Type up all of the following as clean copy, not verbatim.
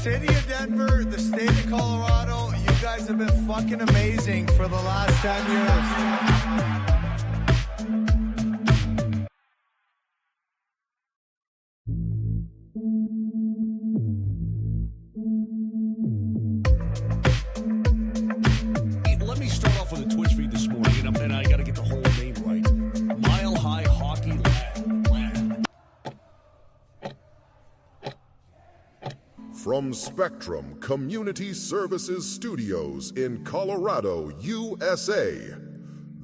city of Denver, the state of Colorado, you guys have been fucking amazing for the last 10 years. Let me start off with a Twitch feed this morning, and I got to get the whole name right. Mile High Hockey Lab. From Spectrum Community Services Studios in Colorado, USA,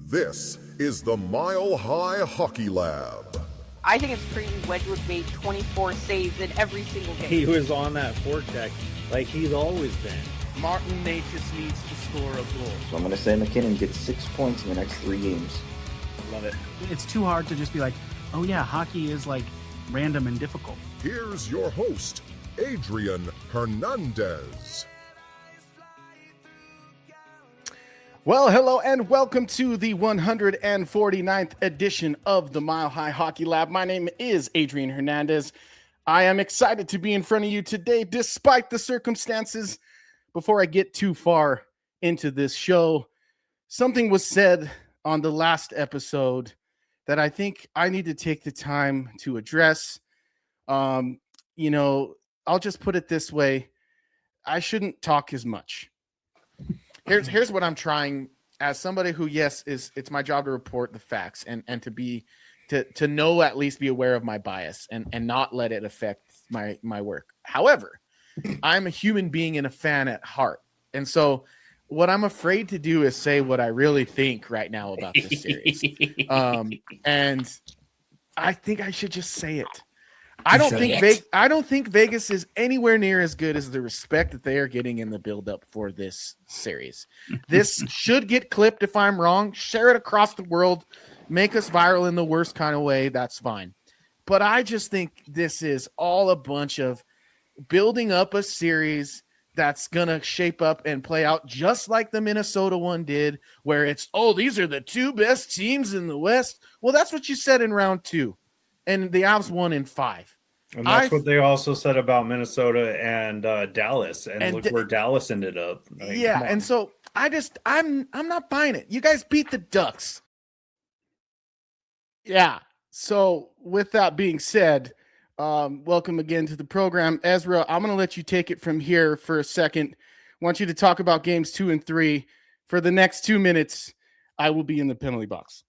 this is the Mile High Hockey Lab. I think it's crazy Wedgwood made 24 saves in every single game. He was on that forecheck like he's always been. Martin Natchez needs to score a goal. So I'm going to say McKinnon gets 6 points in the next 3 games. Love it. It's too hard to just be like, oh yeah, hockey is like random and difficult. Here's your host, Adrian Hernandez. Well, hello and welcome to the 149th edition of the Mile High Hockey Lab. My name is Adrian Hernandez. I am excited to be in front of you today despite the circumstances. Before I get too far into this show, something was said on the last episode that I think I need to take the time to address. I'll just put it this way. I shouldn't talk as much. Here's what I'm trying as somebody who, yes, it's my job to report the facts and to know, at least be aware of my bias and not let it affect my work. However, I'm a human being and a fan at heart. And so what I'm afraid to do is say what I really think right now about this series. And I think I should just say it. I don't think Vegas is anywhere near as good as the respect that they are getting in the buildup for this series. This should get clipped if I'm wrong. Share it across the world. Make us viral in the worst kind of way. That's fine. But I just think this is all a bunch of building up a series that's going to shape up and play out just like the Minnesota one did, where it's, oh, these are the two best teams in the West. Well, that's what you said in round 2. And the Avs won in 5. And that's what they also said about Minnesota and Dallas. And look where Dallas ended up. And so I'm not buying it. You guys beat the Ducks. Yeah. So with that being said, welcome again to the program. Ezra, I'm going to let you take it from here for a second. I want you to talk about games 2 and 3. For the next 2 minutes, I will be in the penalty box.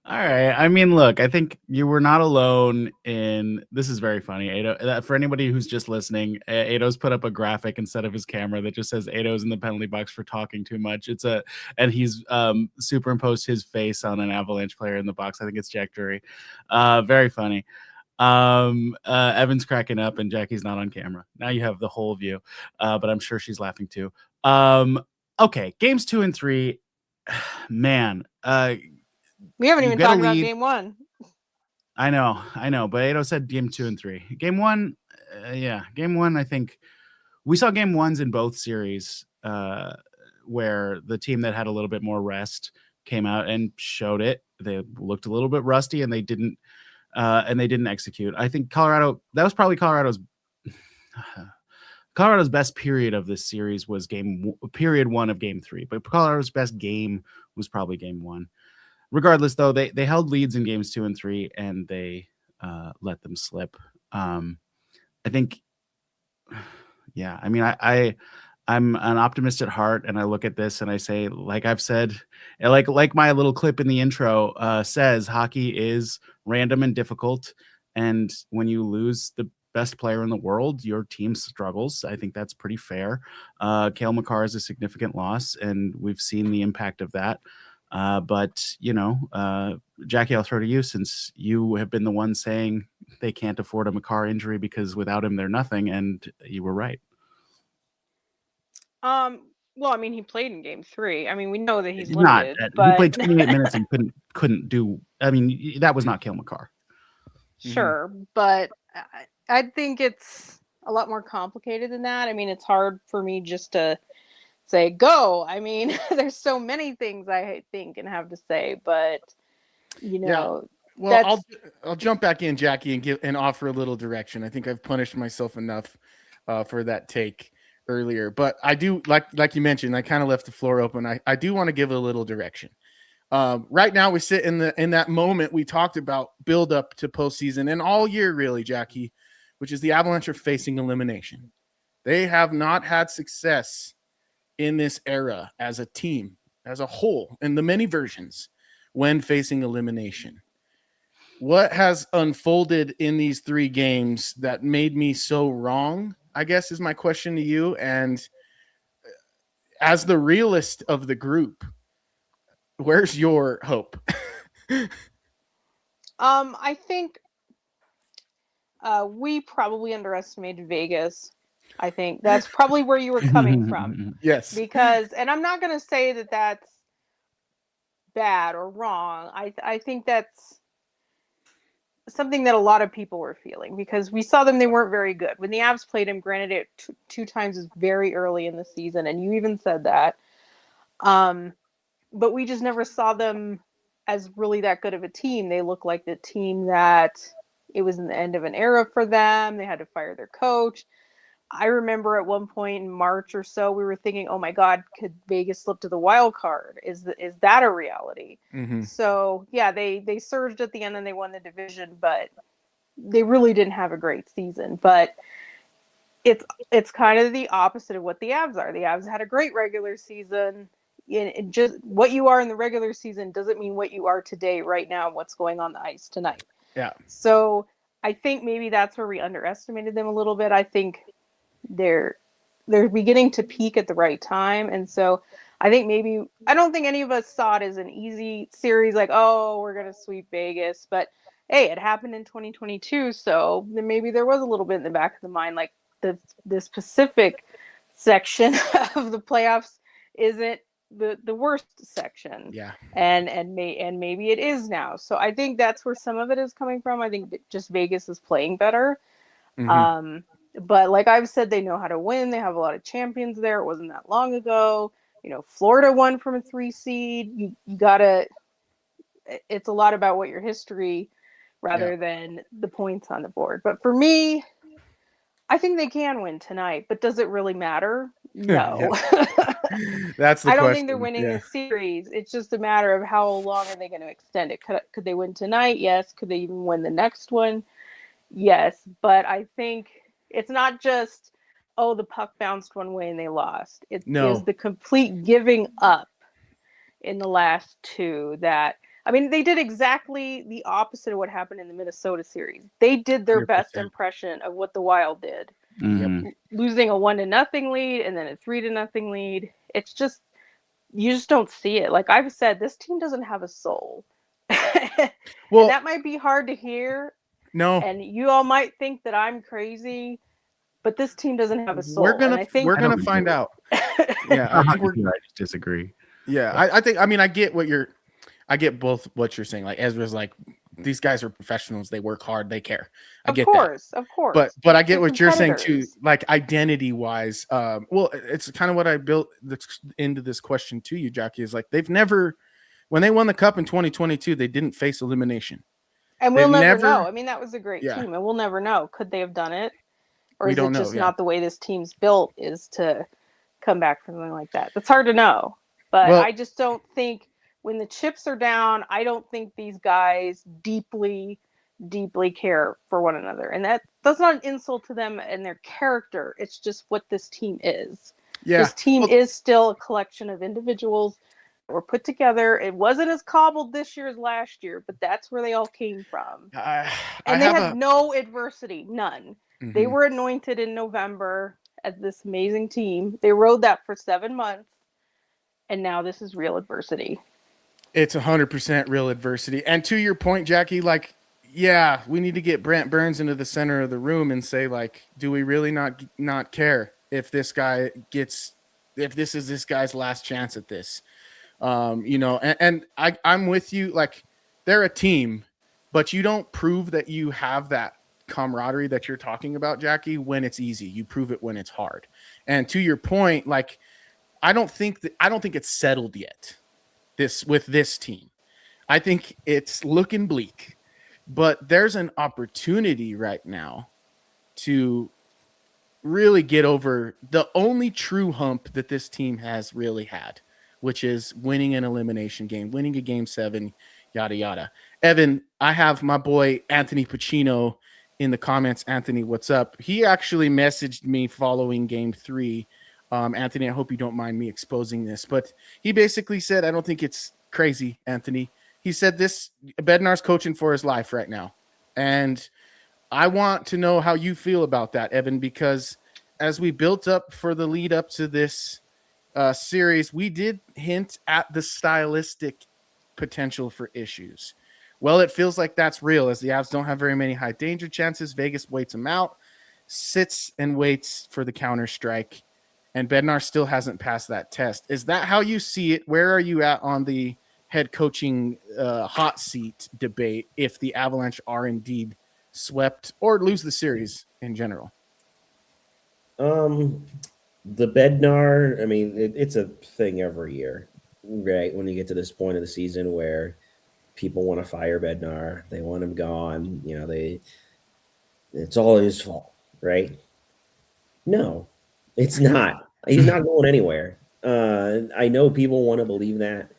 All right. I mean, look, I think you were not alone in this. Is very funny. Ado, for anybody who's just listening, Ado's put up a graphic instead of his camera that just says Ado's in the penalty box for talking too much. And he's superimposed his face on an Avalanche player in the box. I think it's Jack Drury. Very funny. Evan's cracking up and Jackie's not on camera. Now you have the whole view, but I'm sure she's laughing too. Okay. Games 2 and 3, man, We haven't even talked about game 1. I know. But Ado said game 2 and 3. Game 1, game 1. I think we saw game 1s in both series where the team that had a little bit more rest came out and showed it. They looked a little bit rusty and they didn't execute. I think Colorado. That was probably Colorado's best period of this series was period 1 of game 3. But Colorado's best game was probably game 1. Regardless, though, they held leads in games 2 and 3, and they let them slip. I think, yeah. I mean, I'm an optimist at heart, and I look at this and I say, like I've said, like my little clip in the intro says, hockey is random and difficult, and when you lose the best player in the world, your team struggles. I think that's pretty fair. Cale Makar is a significant loss, and we've seen the impact of that. But Jackie, I'll throw to you since you have been the one saying they can't afford a Makar injury because without him, they're nothing. And you were right. Well, I mean, he played in game 3. I mean, we know that he's limited. But... He played 28 minutes and couldn't do. I mean, that was not Cale Makar. Sure, but I think it's a lot more complicated than that. I mean, it's hard for me just to say go. I mean, there's so many things I think and have to say, but Well, I'll jump back in, Jackie, and offer a little direction. I think I've punished myself enough for that take earlier. But I do like you mentioned, I kind of left the floor open. I do want to give a little direction. Right now we sit in that moment we talked about, build up to postseason and all year really, Jackie, which is the Avalanche are facing elimination. They have not had success in this era as a team, as a whole, in the many versions when facing elimination. What has unfolded in these 3 games that made me so wrong, I guess, is my question to you. And as the realist of the group, where's your hope? I think we probably underestimated Vegas. I think that's probably where you were coming from. Yes. Because, and I'm not going to say that that's bad or wrong. I think that's something that a lot of people were feeling, because we saw them, they weren't very good. When the Avs played them, granted it 2 times is very early in the season, and you even said that. But we just never saw them as really that good of a team. They looked like the team that it was in the end of an era for them. They had to fire their coach. I remember at one point in March or so, we were thinking, oh my God, could Vegas slip to the wild card? Is that a reality? Mm-hmm. So yeah, they surged at the end and they won the division, but they really didn't have a great season. But it's kind of the opposite of what the Avs are. The Avs had a great regular season. And just what you are in the regular season doesn't mean what you are today, right now, what's going on the ice tonight. Yeah. So I think maybe that's where we underestimated them a little bit. I think they're beginning to peak at the right time. And so I think I don't think any of us saw it as an easy series, like, oh, we're going to sweep Vegas. But hey, it happened in 2022. So then maybe there was a little bit in the back of the mind, like this Pacific section of the playoffs isn't the worst section. Yeah. And maybe it is now. So I think that's where some of it is coming from. I think just Vegas is playing better. Mm-hmm. But like I've said, they know how to win. They have a lot of champions there. It wasn't that long ago. Florida won from a 3 seed. You gotta. It's a lot about what your history, rather than the points on the board. But for me, I think they can win tonight. But does it really matter? No. That's the I don't question. think they're winning the series. It's just a matter of how long are they going to extend it. Could they win tonight? Yes. Could they even win the next one? Yes. But I think it's not just, oh, the puck bounced one way and they lost. It is the complete giving up in the last 2 that, I mean, they did exactly the opposite of what happened in the Minnesota series. They did their 100%. best impression of what the Wild did. Mm-hmm. Losing a 1-0 lead and then a 3-0 lead. It's just, you just don't see it. Like I've said, this team doesn't have a soul. Well, and that might be hard to hear. No. And you all might think that I'm crazy, but this team doesn't have a soul. We're gonna find out. Yeah, I just disagree. Yeah, I think. I mean, I get both what you're saying. Like Ezra's like, these guys are professionals. They work hard. They care. I get that. Of course. But I get what you're saying too. Like identity wise, well, it's kind of what I built into this question to you, Jackie. Is like they've never, when they won the cup in 2022, they didn't face elimination. And we'll never know. I mean, that was a great team, and we'll never know. Could they have done it, or is it just not the way this team's built? Is to come back from something like that? That's hard to know. But I just don't think, when the chips are down, I don't think these guys deeply care for one another. And that's not an insult to them and their character. It's just what this team is. Yeah. This team is still a collection of individuals that were put together. It wasn't as cobbled this year as last year, but that's where they all came from. And they had no adversity, none. Mm-hmm. They were anointed in November as this amazing team. They rode that for 7 months. And now this is real adversity. It's 100% real adversity. And to your point, Jackie, like, yeah, we need to get Brent Burns into the center of the room and say, like, do we really not care if this guy if this is this guy's last chance at this? And I'm with you. Like, they're a team, but you don't prove that you have that camaraderie that you're talking about, Jackie, when it's easy. You prove it when it's hard. And to your point, like, I don't think it's settled yet. With this team, I think it's looking bleak, but there's an opportunity right now to really get over the only true hump that this team has really had, which is winning an elimination game, winning a game 7, yada yada. Evan, I have my boy Anthony Pacino in the comments. Anthony, what's up? He actually messaged me following game 3. Anthony, I hope you don't mind me exposing this, but he basically said, I don't think it's crazy, Anthony. He said this Bednar's coaching for his life right now. And I want to know how you feel about that, Evan, because as we built up for the lead up to this series, we did hint at the stylistic potential for issues. Well, it feels like that's real as the Avs don't have very many high danger chances. Vegas waits them out, sits and waits for the counter strike, and Bednar still hasn't passed that test. Is that how you see it? Where are you at on the head coaching hot seat debate if the Avalanche are indeed swept or lose the series in general? The Bednar, I mean, it's a thing every year, right? When you get to this point of the season where people want to fire Bednar, they want him gone, it's all his fault, right? No, it's not. He's not going anywhere. I know people want to believe that.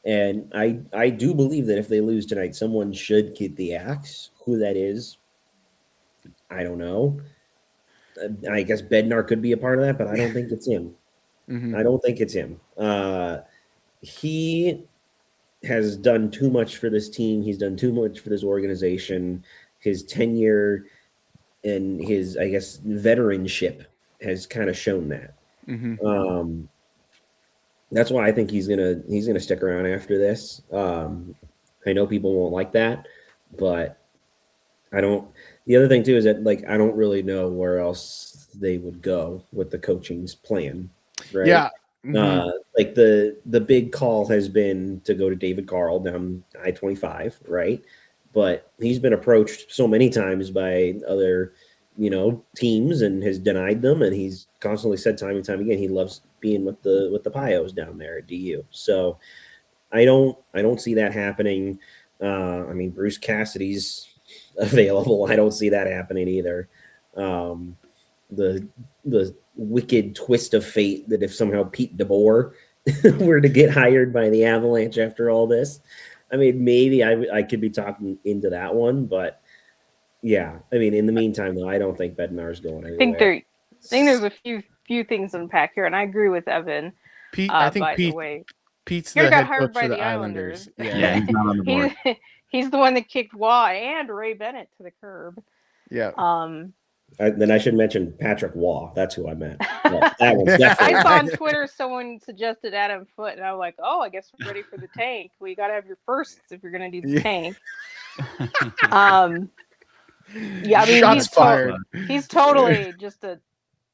And I do believe that if they lose tonight, someone should get the axe. Who that is, I don't know. I guess Bednar could be a part of that, but I don't think it's him. I don't think it's him. He has done too much for this team. He's done too much for this organization. His tenure and his, I guess, veteranship has kind of shown that. That's why I think he's gonna stick around after this. I know people won't like that, but I don't. The other thing too is that I don't really know where else they would go with the coaching's plan, right? Yeah. The big call has been to go to David Carl down I-25, right? But he's been approached so many times by other teams and has denied them, and he's constantly said time and time again he loves being with the Pios down there at DU. So I don't see that happening. I mean, Bruce Cassidy's available. I don't see that happening either. The wicked twist of fate that if somehow Pete DeBoer were to get hired by the Avalanche after all this, I mean, maybe I could be talking into that one, but yeah, I mean, in the meantime, though, I don't think Bednar's going anywhere. I think there's a few things to unpack here, and I agree with Evan. Pete, I think Pete's the head coach for the Islanders. Yeah, he's not on the board. He's the one that kicked Waugh and Ray Bennett to the curb. Yeah. Then I should mention Patrick Waugh. That's who I meant. That one's definitely. I saw on Twitter someone suggested Adam Foote, and I was like, "Oh, I guess we're ready for the tank. Well, you got to have your firsts if you're going to do the tank." Yeah, I mean, shots fired. He's totally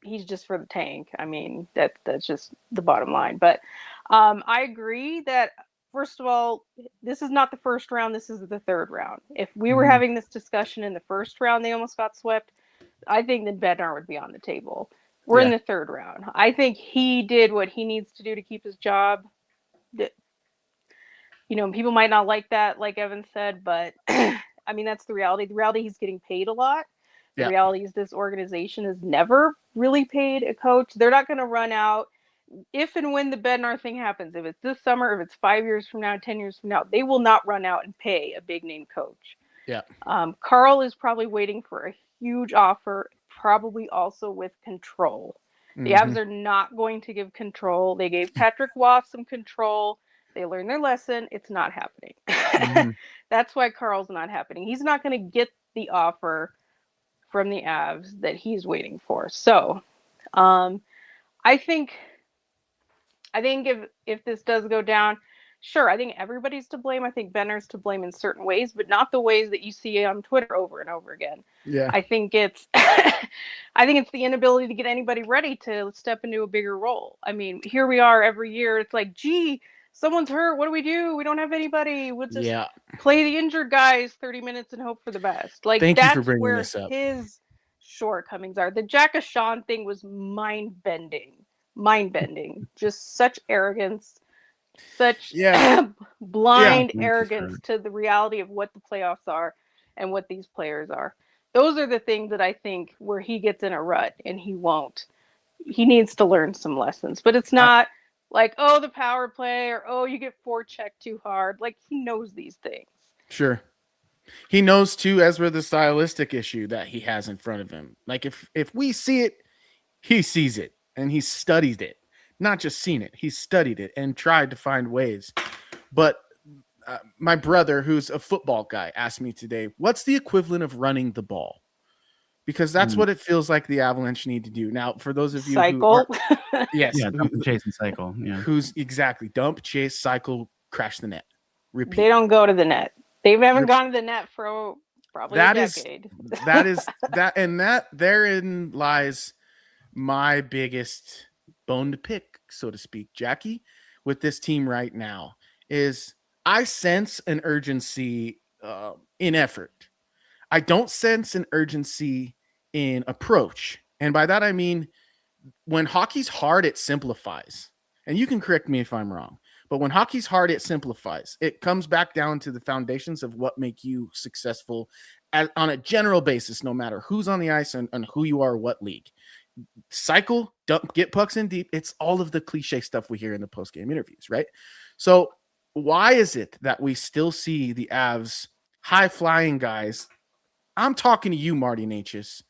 he's just for the tank. I mean, that's just the bottom line. But I agree that, first of all, this is not the first round. This is the third round. If we were having this discussion in the first round, they almost got swept, I think that Bednar would be on the table. We're in the third round. I think he did what he needs to do to keep his job. People might not like that, like Evan said, but I mean, that's the reality. The reality, he's getting paid a lot. The reality is this organization has never really paid a coach. They're not going to run out. If and when the Bednar thing happens, if it's this summer, if it's 5 years from now, 10 years from now, they will not run out and pay a big name coach. Yeah. Carl is probably waiting for a huge offer, probably also with control. The Avs are not going to give control. They gave Patrick Waugh some control. They learned their lesson. It's not happening. That's why Carl's not happening. He's not going to get the offer from the Avs that he's waiting for. So I think if this does go down, sure, I think everybody's to blame. I think Bednar's to blame in certain ways, but not the ways that you see on Twitter over and over again. Yeah. I think it's the inability to get anybody ready to step into a bigger role. I mean, here we are every year. It's like, gee, someone's hurt. What do? We don't have anybody. We'll just play the injured guys 30 minutes and hope for the best. Like, Thank that's you for bringing where this up. his shortcomings are. The Jack Ashawn thing was mind-bending. Just such arrogance, such blind arrogance to the reality of what the playoffs are and what these players are. those are the things that I think where he gets in a rut and he won't. He needs to learn some lessons, but it's not like, oh, the power play or, oh, you get forechecked too hard. Like, he knows these things. Sure. He knows too, Ezra, the stylistic issue that he has in front of him. Like if we see it, he sees it and he studied it. Not just seen it, he studied it and tried to find ways. But my brother, who's a football guy, asked me today, what's the equivalent of running the ball? Because that's what it feels like the Avalanche need to do. Now, for those of you cycle. who are, yes, Yeah, dump and chase and cycle. Yeah. Who's exactly dump, chase, cycle, crash the net. Repeat. They don't go to the net. They haven't gone to the net for probably a decade. That therein lies my biggest bone to pick, so to speak, Jackie, with this team right now is I sense an urgency in effort. I don't sense an urgency in approach. And by that, I mean, when hockey's hard, it simplifies. And you can correct me if I'm wrong. But when hockey's hard, it simplifies. It comes back down to the foundations of what make you successful on a general basis, no matter who's on the ice and who you are, what league. Cycle, dump, get pucks in deep. It's all of the cliche stuff we hear in the post-game interviews, right? So why is it that we still see the Avs high-flying guys? I'm talking to you, Marty Natchez,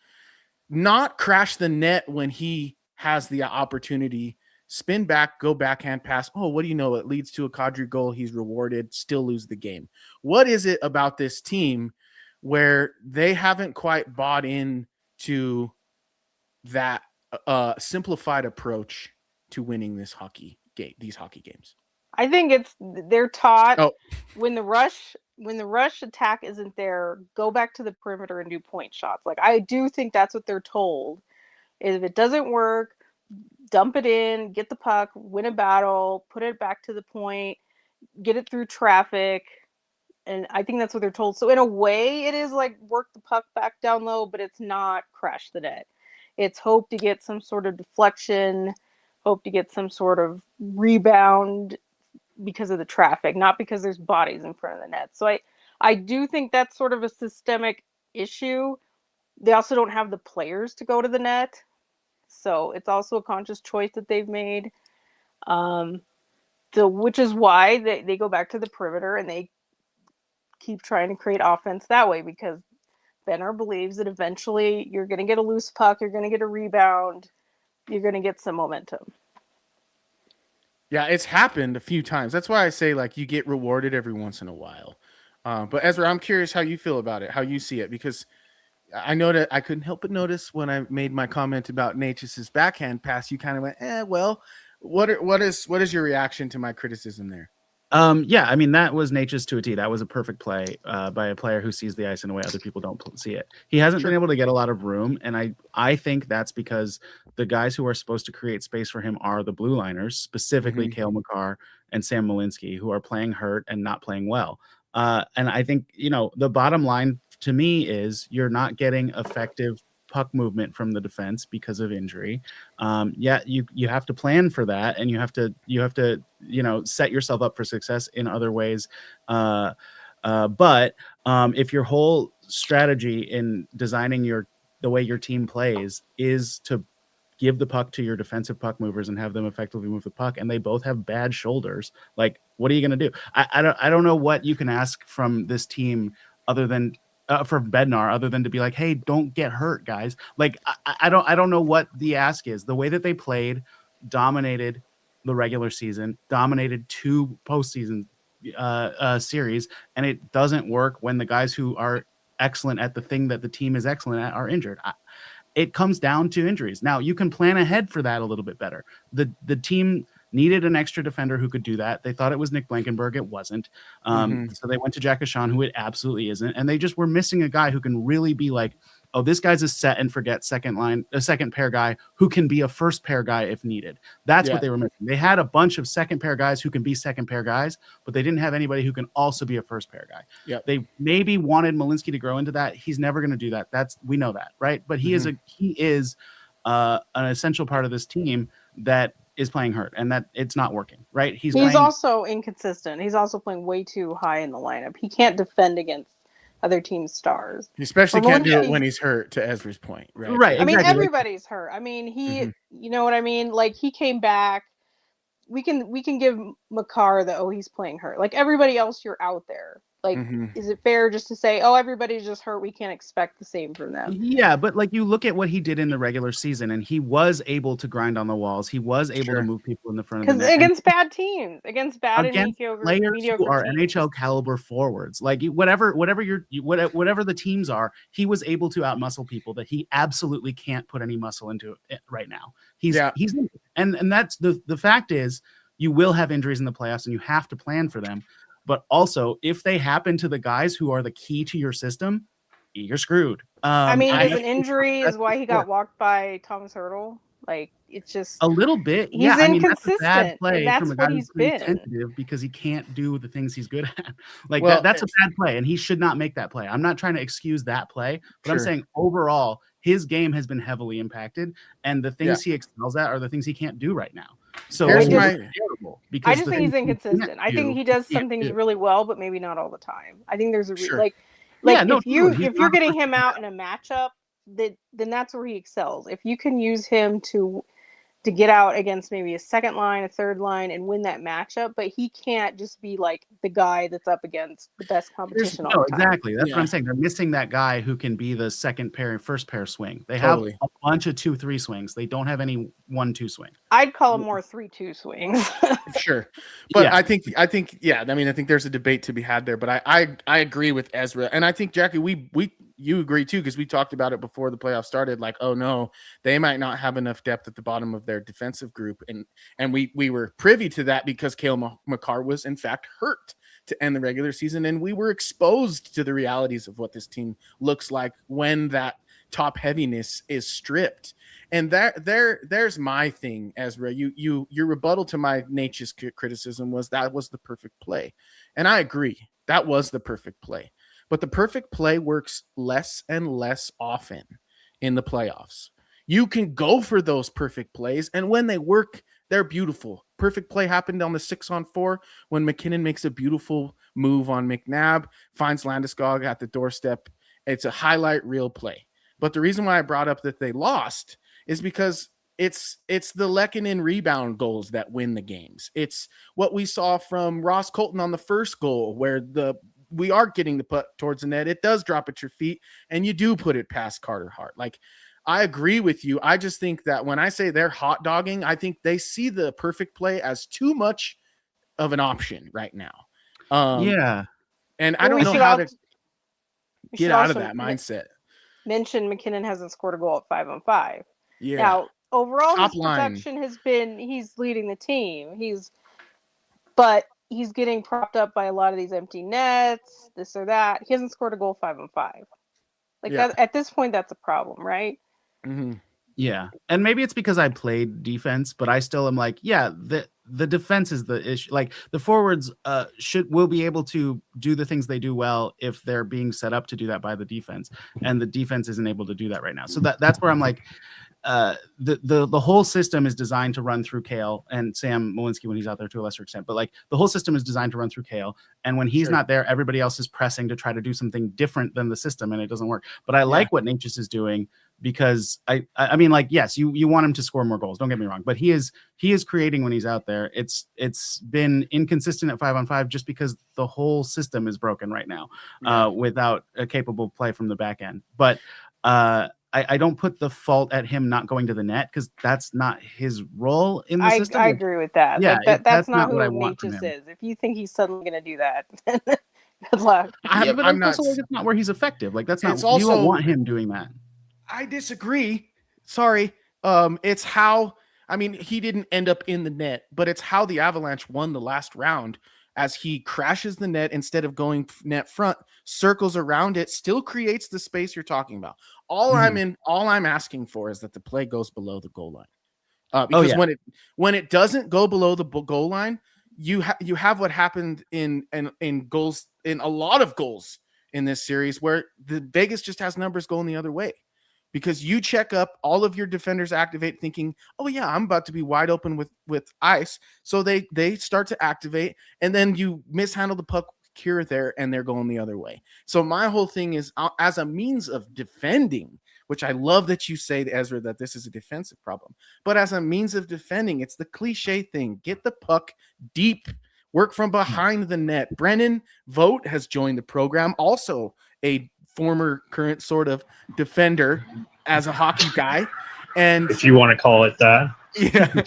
not crash the net when he has the opportunity, spin back, go backhand pass. Oh, what do you know? It leads to a Kadri goal. He's rewarded, still lose the game. What is it about this team where they haven't quite bought into that simplified approach to winning these hockey games? I think they're taught when the rush attack isn't there, go back to the perimeter and do point shots. Like, I do think that's what they're told. If it doesn't work, dump it in, get the puck, win a battle, put it back to the point, get it through traffic. And I think that's what they're told. So in a way, it is like work the puck back down low, but it's not crash the net. It's hope to get some sort of deflection, hope to get some sort of rebound because of the traffic, not because there's bodies in front of the net. So I do think that's sort of a systemic issue. They also don't have the players to go to the net. So it's also a conscious choice that they've made. So which is why they go back to the perimeter and they keep trying to create offense that way, because Benner believes that eventually you're going to get a loose puck, you're going to get a rebound, you're going to get some momentum. Yeah, it's happened a few times. That's why I say, like, you get rewarded every once in a while. But Ezra, I'm curious how you feel about it, how you see it, because I know that I couldn't help but notice when I made my comment about Natchez' backhand pass, you kind of went, well, what is your reaction to my criticism there? Yeah, I mean, that was Natchez to a T. That was a perfect play by a player who sees the ice in a way other people don't see it. He hasn't been able to get a lot of room, and I think that's because the guys who are supposed to create space for him are the blue liners, specifically Cale Makar and Sam Malinsky, who are playing hurt and not playing well. And I think, the bottom line to me is you're not getting effective puck movement from the defense because of injury. You have to plan for that, and you have to set yourself up for success in other ways. But if your whole strategy in designing the way your team plays is to give the puck to your defensive puck movers and have them effectively move the puck, and they both have bad shoulders, like, what are you going to do? I don't know what you can ask from this team other than for Bednar, other than to be like, hey, don't get hurt, guys. Like, I don't know what the ask is. The way that they played dominated the regular season, dominated 2 postseason series, and it doesn't work when the guys who are excellent at the thing that the team is excellent at are injured. It comes down to injuries. Now, you can plan ahead for that a little bit better. The team needed an extra defender who could do that. They thought it was Nick Blankenberg. It wasn't. So they went to Jack Ashan, who it absolutely isn't. And they just were missing a guy who can really be like, oh, this guy's a set and forget a second pair guy who can be a first pair guy if needed. That's what they were missing. They had a bunch of second pair guys who can be second pair guys, but they didn't have anybody who can also be a first pair guy. Yep. They maybe wanted Malinsky to grow into that. He's never going to do that. We know that, right? But he is an essential part of this team that is playing hurt, and that it's not working, right? He's also inconsistent. He's also playing way too high in the lineup. He can't defend against other team's stars. He especially From can't do it she- when he's hurt, to Ezra's point, right? Right. I mean, Exactly. everybody's hurt. I mean, Mhm. you know what I mean? Like, he came back. We can give Makar he's playing hurt. Like, everybody else, you're out there. Like, Mhm. is it fair just to say, oh, everybody's just hurt? We can't expect the same from them. Yeah, but like you look at what he did in the regular season, and he was able to grind on the walls. He was able to move people in the front of the Because net. against bad teams, against bad and Against mediocre players who are teams. NHL caliber forwards, like whatever whatever the teams are, he was able to outmuscle people that he absolutely can't put any muscle into it right now. He's and that's the fact is, you will have injuries in the playoffs, and you have to plan for them. But also, if they happen to the guys who are the key to your system, you're screwed. I mean, is an injury is why he got walked by Thomas Hurdle. Like, it's just a little bit. He's Yeah, I mean, inconsistent, that's a bad play and that's from a what guy he's who's pretty been. sensitive because he can't do the things he's good at. Like, Well, that's a bad play, and he should not make that play. I'm not trying to excuse that play, but I'm Sure. saying overall, his game has been heavily impacted, and the things he excels at are the things he can't do right now. So Here's it's my- terrible I because just the think he's things he inconsistent. can't I think do, he does he some can't things do. really well, but maybe not all the time. I think there's a Sure. like Yeah, no, if you totally. if you're getting him out in a matchup, then that's where he excels. If you can use him to get out against maybe a second line, a third line, and win that matchup, but he can't just be like the guy that's up against the best competition all No, the time. exactly. That's what I'm saying. They're missing that guy who can be the second pair, first pair swing. They have a bunch of 2-3 swings. They don't have any 1-2 swing. I'd call him more 3-2 swings. Sure. But Yeah. I think I mean, I think there's a debate to be had there, but I agree with Ezra. And I think, Jackie, you agree too, because we talked about it before the playoffs started, like, oh no, they might not have enough depth at the bottom of their defensive group. And we were privy to that because Cale Makar was in fact hurt to end the regular season. And we were exposed to the realities of what this team looks like when that top heaviness is stripped. And there's my thing, Ezra. Your rebuttal to my Nature's criticism was that was the perfect play. And I agree. That was the perfect play. But the perfect play works less and less often in the playoffs. You can go for those perfect plays, and when they work, they're beautiful. Perfect play happened on the 6-on-4 when McKinnon makes a beautiful move on McNabb, finds Landeskog at the doorstep. It's a highlight reel play. But the reason why I brought up that they lost is because it's the Lehkonen rebound goals that win the games. It's what we saw from Ross Colton on the first goal, where we are getting the puck towards the net. It does drop at your feet, and you do put it past Carter Hart. Like, I agree with you. I just think that when I say they're hot dogging, I think they see the perfect play as too much of an option right now. And I don't know how to get out of that mindset. Mention McKinnon hasn't scored a goal at 5-on-5. Yeah. Now, overall, Top his line. production has been he's leading the team. But he's getting propped up by a lot of these empty nets, this or that. He hasn't scored a goal 5-on-5. Like that at this point, that's a problem, right? Mm-hmm. Yeah, and maybe it's because I played defense, but I still am like, yeah, the defense is the issue. Like, the forwards will be able to do the things they do well if they're being set up to do that by the defense, and the defense isn't able to do that right now. So that's where I'm like, the whole system is designed to run through Cale and Sam Malinsky when he's out there to a lesser extent, but like the whole system is designed to run through Cale, and when he's not there, everybody else is pressing to try to do something different than the system, and it doesn't work. But I like what Natchez is doing, because I mean, like, yes, you want him to score more goals, don't get me wrong, but he is creating when he's out there. It's been inconsistent at 5-on-5 just because the whole system is broken right now, without a capable play from the back end. But I don't put the fault at him not going to the net, because that's not his role in the system. I agree with that. Yeah, like that's not what I who want from Natchez him. is. If you think he's suddenly going to do that, good luck. But I'm also like, it's not where he's effective. Like, that's not. It's also, you don't want him doing that. I disagree. Sorry. It's how, I mean, he didn't end up in the net, but it's how the Avalanche won the last round, as he crashes the net instead of going net front, circles around it, still creates the space you're talking about. All I'm asking for is that the play goes below the goal line. Because when it doesn't go below the goal line, you have what happened in goals, in a lot of goals in this series, where the Vegas just has numbers going the other way. Because you check up, all of your defenders activate thinking, oh yeah, I'm about to be wide open with ice. So they start to activate, and then you mishandle the puck, secure there and they're going the other way. So my whole thing is as a means of defending, which I love that you say, Ezra, that this is a defensive problem, but as a means of defending, it's the cliche thing. Get the puck deep, work from behind the net. Brennan Vogt has joined the program, also a former current sort of defender as a hockey guy. And if you want to call it that. yeah.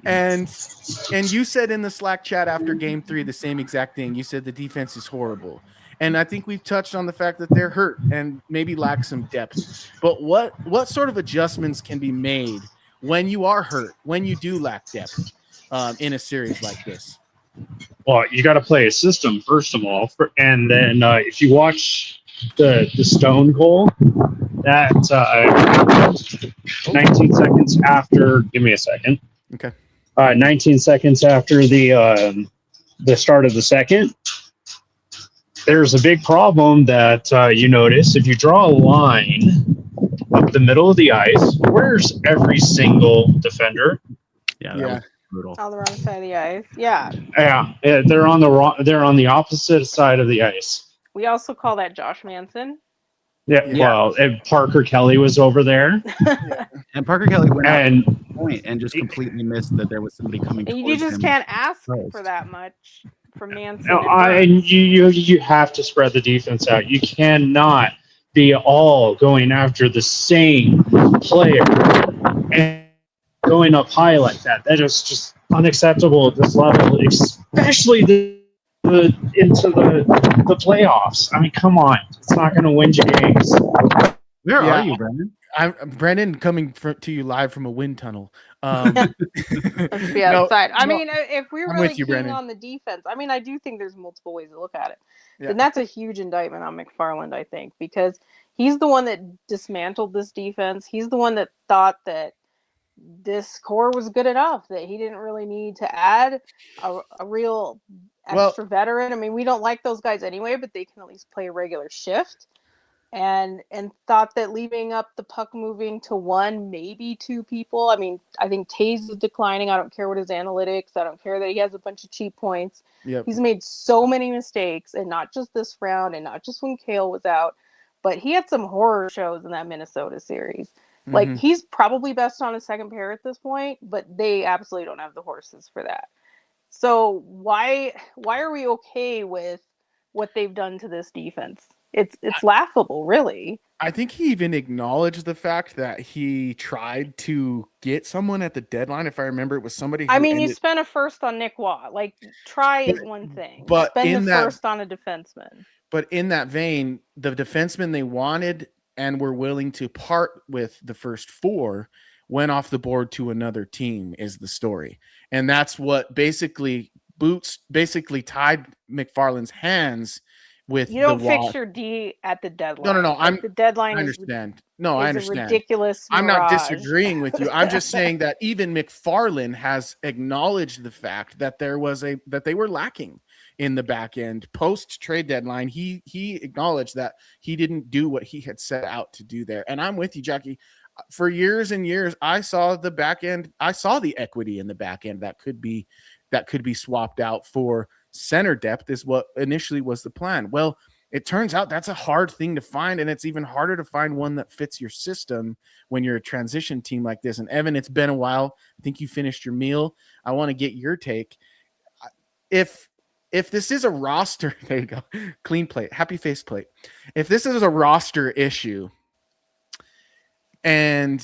And you said in the Slack chat after game 3 the same exact thing. You said the defense is horrible. And I think we've touched on the fact that they're hurt and maybe lack some depth. But what sort of adjustments can be made when you are hurt, when you do lack depth in a series like this? Well, you got to play a system first of all, and then if you watch the Stone goal, that 19 seconds after. Give me a second. Okay. 19 seconds after the start of the second, there's a big problem that you notice. If you draw a line up the middle of the ice, where's every single defender? Yeah. Brutal. On the wrong side of the ice. Yeah. Yeah, they're on the opposite side of the ice. We also call that Josh Manson. Yeah. Well, and Parker Kelly was over there. And Parker Kelly went and out to point and just completely missed that there was somebody coming. You just him. can't ask First. for that much from Manson. No, and you have to spread the defense out. You cannot be all going after the same player and going up high like that. That is just unacceptable at this level, especially into the playoffs. I mean, come on, it's not going to win you games. Where are you, Brendan? I'm Brendan, coming to you live from a wind tunnel. Let's be outside. I mean, if we're I'm really with you, keen Brendan. on the defense, I mean, I do think there's multiple ways to look at it. Yeah. And that's a huge indictment on McFarland, I think, because he's the one that dismantled this defense. He's the one that thought that this core was good enough, that he didn't really need to add a real extra veteran. I mean, we don't like those guys anyway, but they can at least play a regular shift. And thought that leaving up the puck moving to one, maybe two people. I mean, I think Taze is declining. I don't care what his analytics. I don't care that he has a bunch of cheap points. Yep. He's made so many mistakes, and not just this round, and not just when Kale was out, but he had some horror shows in that Minnesota series. Mm-hmm. Like, he's probably best on a second pair at this point, but they absolutely don't have the horses for that. So why are we okay with what they've done to this defense? It's laughable, really. I think he even acknowledged the fact that he tried to get someone at the deadline. If I remember, it was somebody. I mean, you spent a first on Nick Watt. Like, try is one thing, but spend the first on a defenseman. But in that vein, the defenseman they wanted and were willing to part with the first 4 went off the board to another team, is the story, and that's what basically tied McFarland's hands. With you don't fix your D at the deadline. No. The deadline. I understand. I understand. A ridiculous. I'm mirage. not disagreeing with you. I'm just saying that even McFarland has acknowledged the fact that that they were lacking in the back end post trade deadline. He acknowledged that he didn't do what he had set out to do there. And I'm with you, Jackie. For years and years, I saw the back end. I saw the equity in the back end that could be swapped out for center depth, is what initially was the plan. Well, it turns out that's a hard thing to find, and it's even harder to find one that fits your system when you're a transition team like this. And Evan, it's been a while. I think you finished your meal. I want to get your take. If this is a roster, there you go, clean plate, happy face plate. If this is a roster issue, and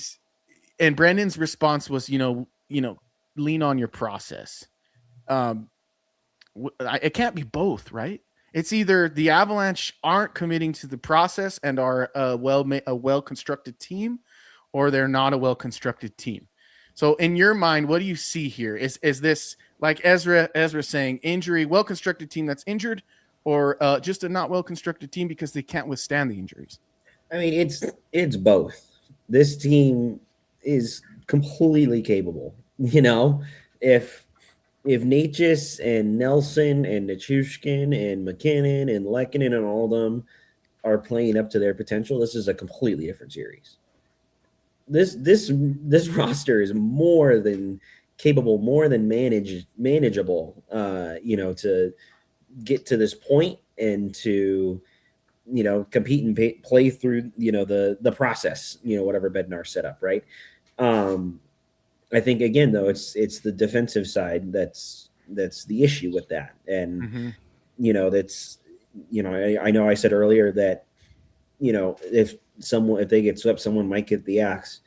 Brendan's response was, lean on your process. It can't be both, right? It's either the Avalanche aren't committing to the process and are a well-constructed team, or they're not a well-constructed team. So in your mind, what do you see here? Is this, like Ezra saying, injury, well-constructed team that's injured, or just a not well-constructed team because they can't withstand the injuries? I mean, it's both. This team is completely capable. If Natchez and Nelson and Nichushkin and McKinnon and Lehkonen and all of them are playing up to their potential, this is a completely different series. This roster is more than capable, more than manageable, to get to this point and to, compete and play through, the process, whatever Bednar set up, right? I think again though, it's the defensive side that's the issue with that, and that's I know I said earlier that if they get swept, someone might get the axe.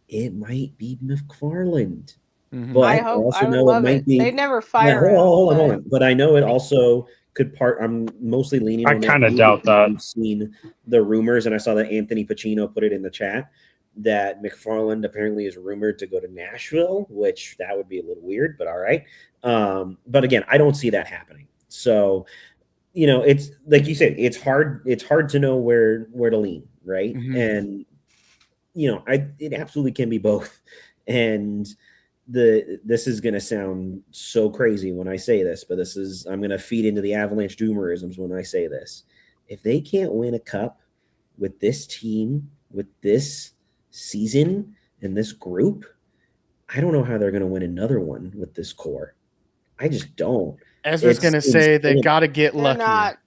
It might be McFarland. But I hope. also I would know it love might it. be. They'd never Yeah, fire him. hold on. But I know it also could part. I'm mostly leaning I on that. kind of too, doubt because that. I've seen the rumors, and I saw that Anthony Pacino put it in the chat that McFarland apparently is rumored to go to Nashville, which that would be a little weird, but all right. But again, I don't see that happening. So, it's like you said, it's hard to know where to lean, right? And it absolutely can be both. And this is going to sound so crazy when I say this, but I'm going to feed into the Avalanche doomerisms when I say this. If they can't win a cup with this team, with this season and this group, I don't know how they're going to win another one with this core. I just don't. Ezra's going to say they got to get They're lucky. not.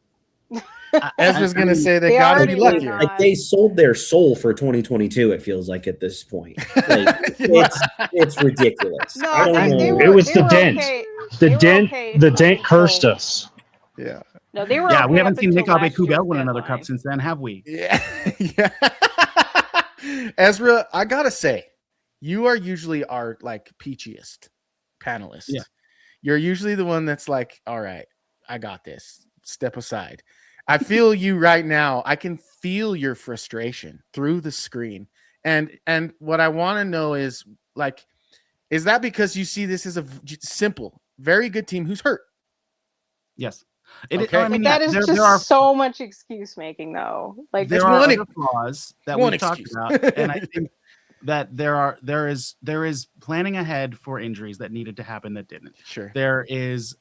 Ezra's going to say they They got to already be were lucky. not. Like they sold their soul for 2022. It feels like at this point, like it's ridiculous. No, I don't know. It was they the were dent. okay. The They were dent. okay The dent cursed until- us. Yeah. No, they were. Yeah, okay we haven't up seen until Nick Abe last year's Kubel win another deadline. cup since then, have we? Yeah. Yeah. Ezra, I gotta say, you are usually our like peachiest panelist. Yeah. You're usually the one that's like, all right, I got this. Step aside. I feel you right now. I can feel your frustration through the screen. And what I want to know is like, is that because you see this as a simple, very good team who's hurt? Yes. Okay. I mean, But that is there just are so much excuse making, though. Like there That's are one other flaws that one we've talked excuse. about, and I think that there is planning ahead for injuries that needed to happen that didn't. Sure. There is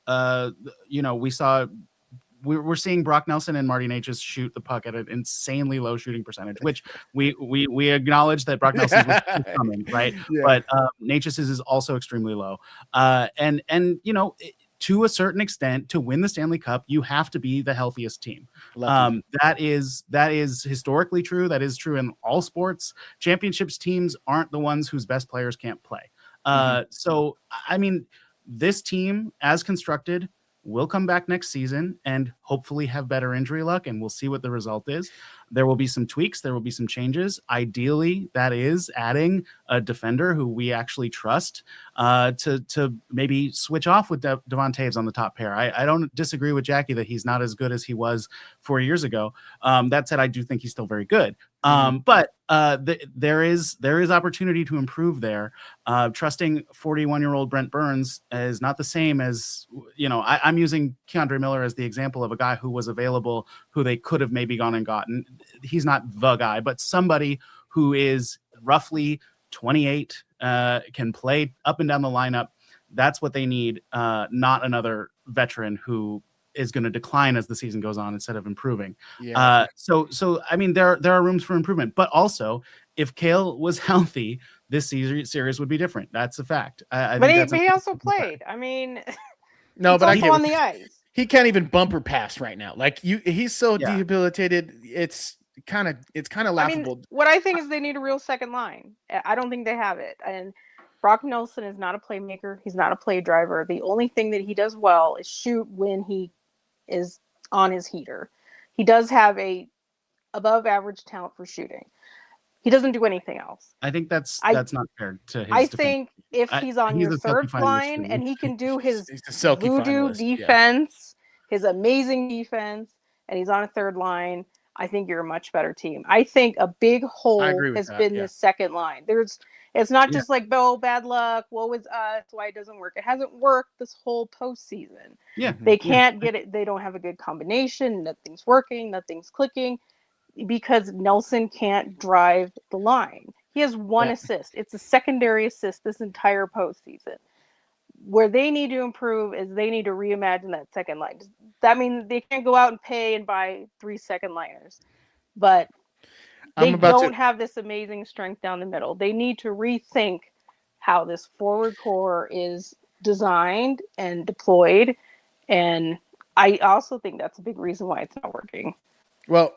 we're seeing Brock Nelson and Marty Natchez shoot the puck at an insanely low shooting percentage, which we acknowledge that Brock Nelson's was coming, right? Yeah. But Natchez's is also extremely low. And to a certain extent, to win the Stanley Cup, you have to be the healthiest team. That is historically true. That is true in all sports. Championships teams aren't the ones whose best players can't play. So, I mean, this team, as constructed, will come back next season and hopefully have better injury luck, and we'll see what the result is. There will be some tweaks. There will be some changes. Ideally, that is adding a defender who we actually trust to maybe switch off with Devon Taves on the top pair. I don't disagree with Jackie that he's not as good as he was 4 years ago. That said, I do think he's still very good. But there is opportunity to improve there. Trusting 41-year-old Brent Burns is not the same as, I'm using Keandre Miller as the example of a guy who was available, who they could have maybe gone and gotten. He's not the guy, but somebody who is roughly 28, can play up and down the lineup. That's what they need. Not another veteran who is going to decline as the season goes on instead of improving. Yeah. So I mean, there are rooms for improvement, but also if Kale was healthy, this series would be different. That's a fact. But he also played. I mean, No, he's but also on the ice. He can't even bumper pass right now. Like he's so debilitated. It's kind of laughable. I mean, what I think is they need a real second line. I don't think they have it. And Brock Nelson is not a playmaker. He's not a play driver. The only thing that he does well is shoot when he is on his heater. He does have a above average talent for shooting. He doesn't do anything else. I think that's not fair to his defense. Think if he's on your third line and he can do his voodoo defense, his amazing defense, and he's on a third line, I think you're a much better team. I think a big hole has been the second line. It's not just like, bad luck, woe is us, why it doesn't work. It hasn't worked this whole postseason. Yeah. They can't get it. They don't have a good combination. Nothing's working. Nothing's clicking because Nelson can't drive the line. He has one assist. It's a secondary assist this entire postseason. Where they need to improve is they need to reimagine that second line. That means they can't go out and pay and buy 3 second liners. But they don't have this amazing strength down the middle. They need to rethink how this forward core is designed and deployed. And I also think that's a big reason why it's not working. Well,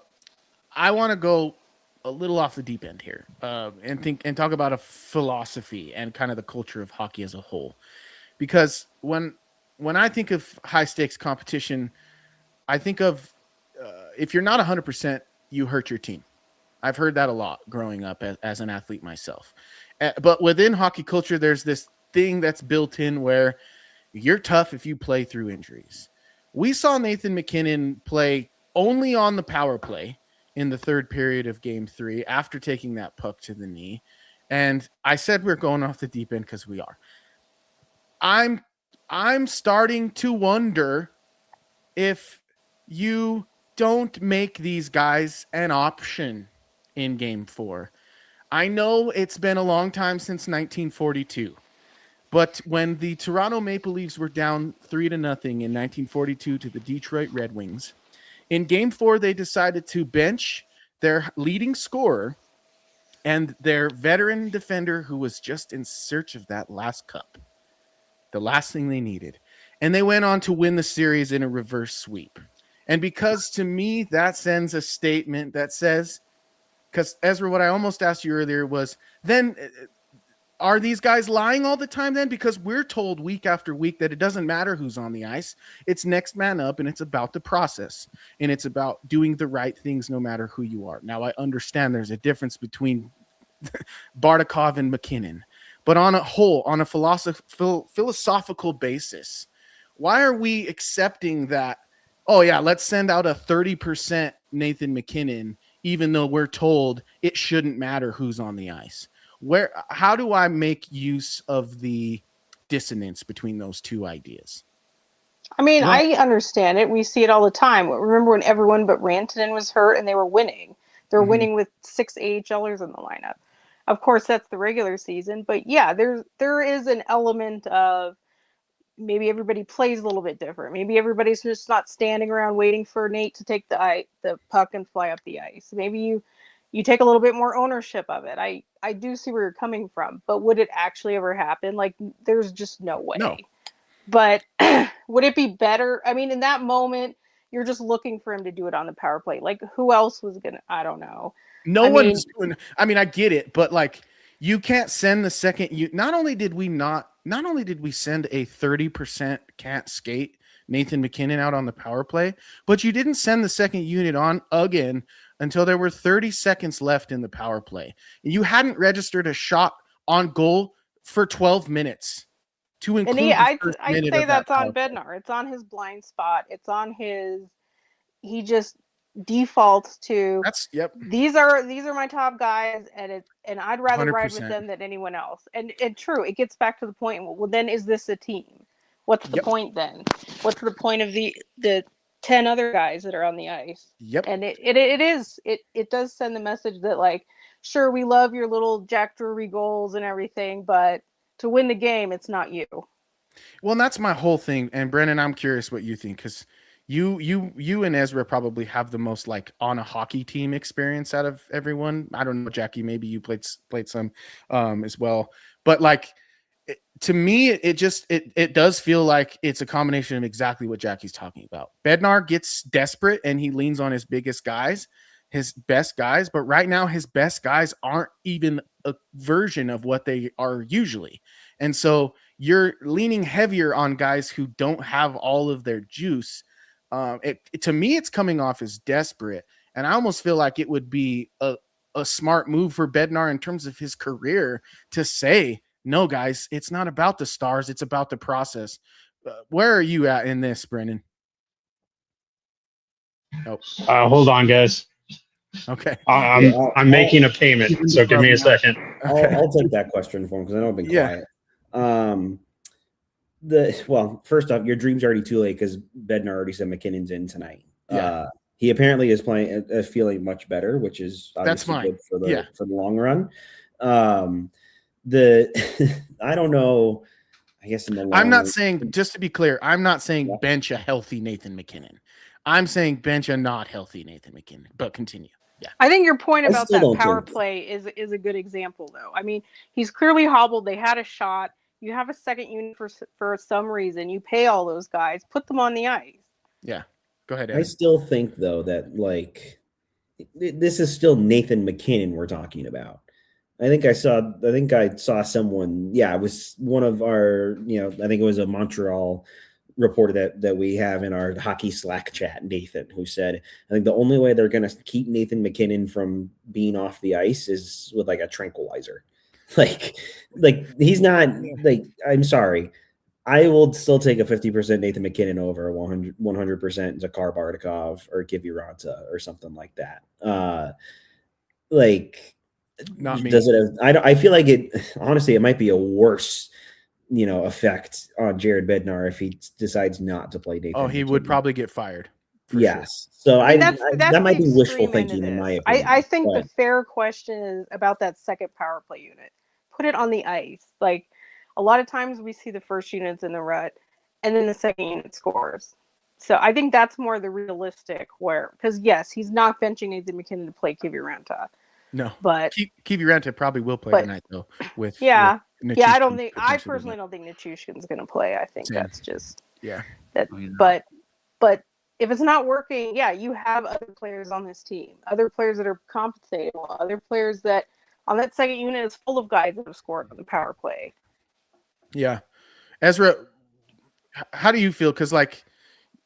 I want to go a little off the deep end here, and talk about a philosophy and kind of the culture of hockey as a whole. Because when I think of high stakes competition, I think of if you're not 100%, you hurt your team. I've heard that a lot growing up as an athlete myself. But within hockey culture, there's this thing that's built in where you're tough if you play through injuries. We saw Nathan MacKinnon play only on the power play in the third period of game 3 after taking that puck to the knee. And I said we're going off the deep end because we are. I'm starting to wonder if you don't make these guys an option in game 4. I know it's been a long time since 1942. But when the Toronto Maple Leafs were down 3-0 in 1942 to the Detroit Red Wings, in Game 4 they decided to bench their leading scorer and their veteran defender who was just in search of that last cup, the last thing they needed. And they went on to win the series in a reverse sweep. And because to me that sends a statement that says, because Ezra, what I almost asked you earlier was, then are these guys lying all the time then? Because we're told week after week that it doesn't matter who's on the ice. It's next man up, and it's about the process, and it's about doing the right things no matter who you are. Now, I understand there's a difference between Bardakov and MacKinnon, but on a philosophical basis, why are we accepting that, oh yeah, let's send out a 30% Nathan MacKinnon, even though we're told it shouldn't matter who's on the ice? How do I make use of the dissonance between those two ideas? I mean, I understand it. We see it all the time. Remember when everyone but Rantanen was hurt and they were winning? They were winning with 6 AHLers in the lineup. Of course, that's the regular season. But yeah, there is an element of maybe everybody plays a little bit different. Maybe everybody's just not standing around waiting for Nate to take the puck and fly up the ice. Maybe you take a little bit more ownership of it. I do see where you're coming from, but would it actually ever happen? Like, there's just no way. No. But would it be better? I mean, in that moment, you're just looking for him to do it on the power play. Like, who else was gonna? I don't know. No one's doing. I mean, I get it, but like, you can't send the second. Not only did we send a 30% can't skate Nathan MacKinnon out on the power play, but you didn't send the second unit on again until there were 30 seconds left in the power play. You hadn't registered a shot on goal for 12 minutes to include. I'd say that's on Bednar. It's on his blind spot. It's on his. He just defaults to. These are my top guys, and I'd rather 100%. Ride with them than anyone else. And true, it gets back to the point. Well, then is this a team? What's the point then? What's the point of the 10 other guys that are on the ice? Yep. And it does send the message that, like, sure, we love your little Jack Drury goals and everything, but to win the game, it's not you. Well, and that's my whole thing. And Brennan, I'm curious what you think, because you and Ezra probably have the most like on a hockey team experience out of everyone. I don't know, Jackie, maybe you played some as well, but like to me, it does feel like it's a combination of exactly what Jackie's talking about. Bednar gets desperate and he leans on his biggest guys, his best guys, but right now his best guys aren't even a version of what they are usually. And so you're leaning heavier on guys who don't have all of their juice. To me, it's coming off as desperate. And I almost feel like it would be a smart move for Bednar in terms of his career to say, no, guys, it's not about the stars. It's about the process. Where are you at in this, Brennan? Oh. Hold on, guys. Okay. I'm making a payment, so give me a second. I'll take that question for him because I know I've been quiet. First off, your dream's already too late because Bednar already said MacKinnon's in tonight. Yeah. He apparently is feeling much better, which is obviously good for the long run. I don't know. I guess in the long I'm not saying, just to be clear, I'm not saying bench a healthy Nathan MacKinnon. I'm saying bench a not healthy Nathan MacKinnon. But continue. Yeah. I think your point about that power play is a good example, though. I mean, he's clearly hobbled. They had a shot. You have a second unit for some reason. You pay all those guys, put them on the ice. Yeah. Go ahead, I Aaron. still think though that like this is still Nathan McKinnon we're talking about. I think I saw someone, yeah, it was one of our, I think it was a Montreal reporter that we have in our hockey Slack chat, Nathan, who said, I think the only way they're going to keep Nathan McKinnon from being off the ice is with like a tranquilizer. Like, he's not like, I'm sorry. I will still take a 50% Nathan McKinnon over 100% Zakar Bartikov or Kiviranta or something like that. Like, Not me. does it have, I feel like it, honestly, it might be a worse, effect on Jared Bednar if he decides not to play Nathan. Oh, he would probably get fired. Yes. So I mean, that's that might the be wishful extreme end of thinking in my this. opinion. I think but the fair question is about that second power play unit. Put it on the ice. Like a lot of times we see the first units in the rut, and then the second unit scores. So I think that's more the realistic because yes, he's not benching Nathan McKinnon to play Kiviranta. No, but Kiviranta probably will play tonight though. Yeah, I don't Nichushkin think I potentially personally don't think Nichushkin's going to play. I think Same. that's just Yeah. that. But if it's not working, yeah, you have other players on this team, other players that are compensating well, other players that on that second unit is full of guys that have scored on the power play. Yeah, Ezra, how do you feel? Because like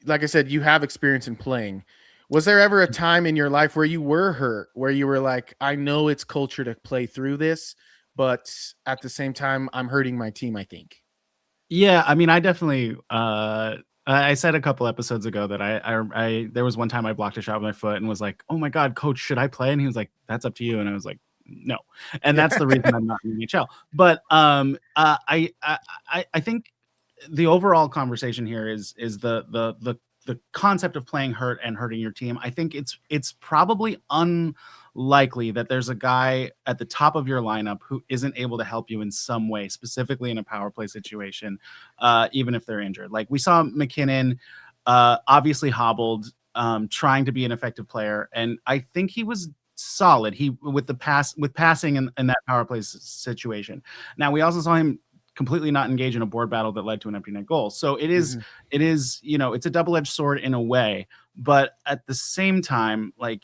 I said, you have experience in playing. Was there ever a time in your life where you were hurt, where you were like, I know it's culture to play through this, but at the same time, I'm hurting my team, I think? Yeah, I mean, I definitely. I said a couple episodes ago that I there was one time I blocked a shot with my foot and was like, "Oh my god, coach, should I play?" And he was like, "That's up to you." And I was like, "No," and that's the reason I'm not in the NHL. But I think the overall conversation here is the concept of playing hurt and hurting your team. I think it's probably unlikely that there's a guy at the top of your lineup who isn't able to help you in some way, specifically in a power play situation, even if they're injured. Like we saw McKinnon, obviously hobbled, trying to be an effective player, and I think he was solid. He with passing in that power play situation. Now we also saw him completely not engage in a board battle that led to an empty net goal. So it is, it's a double-edged sword in a way, but at the same time, like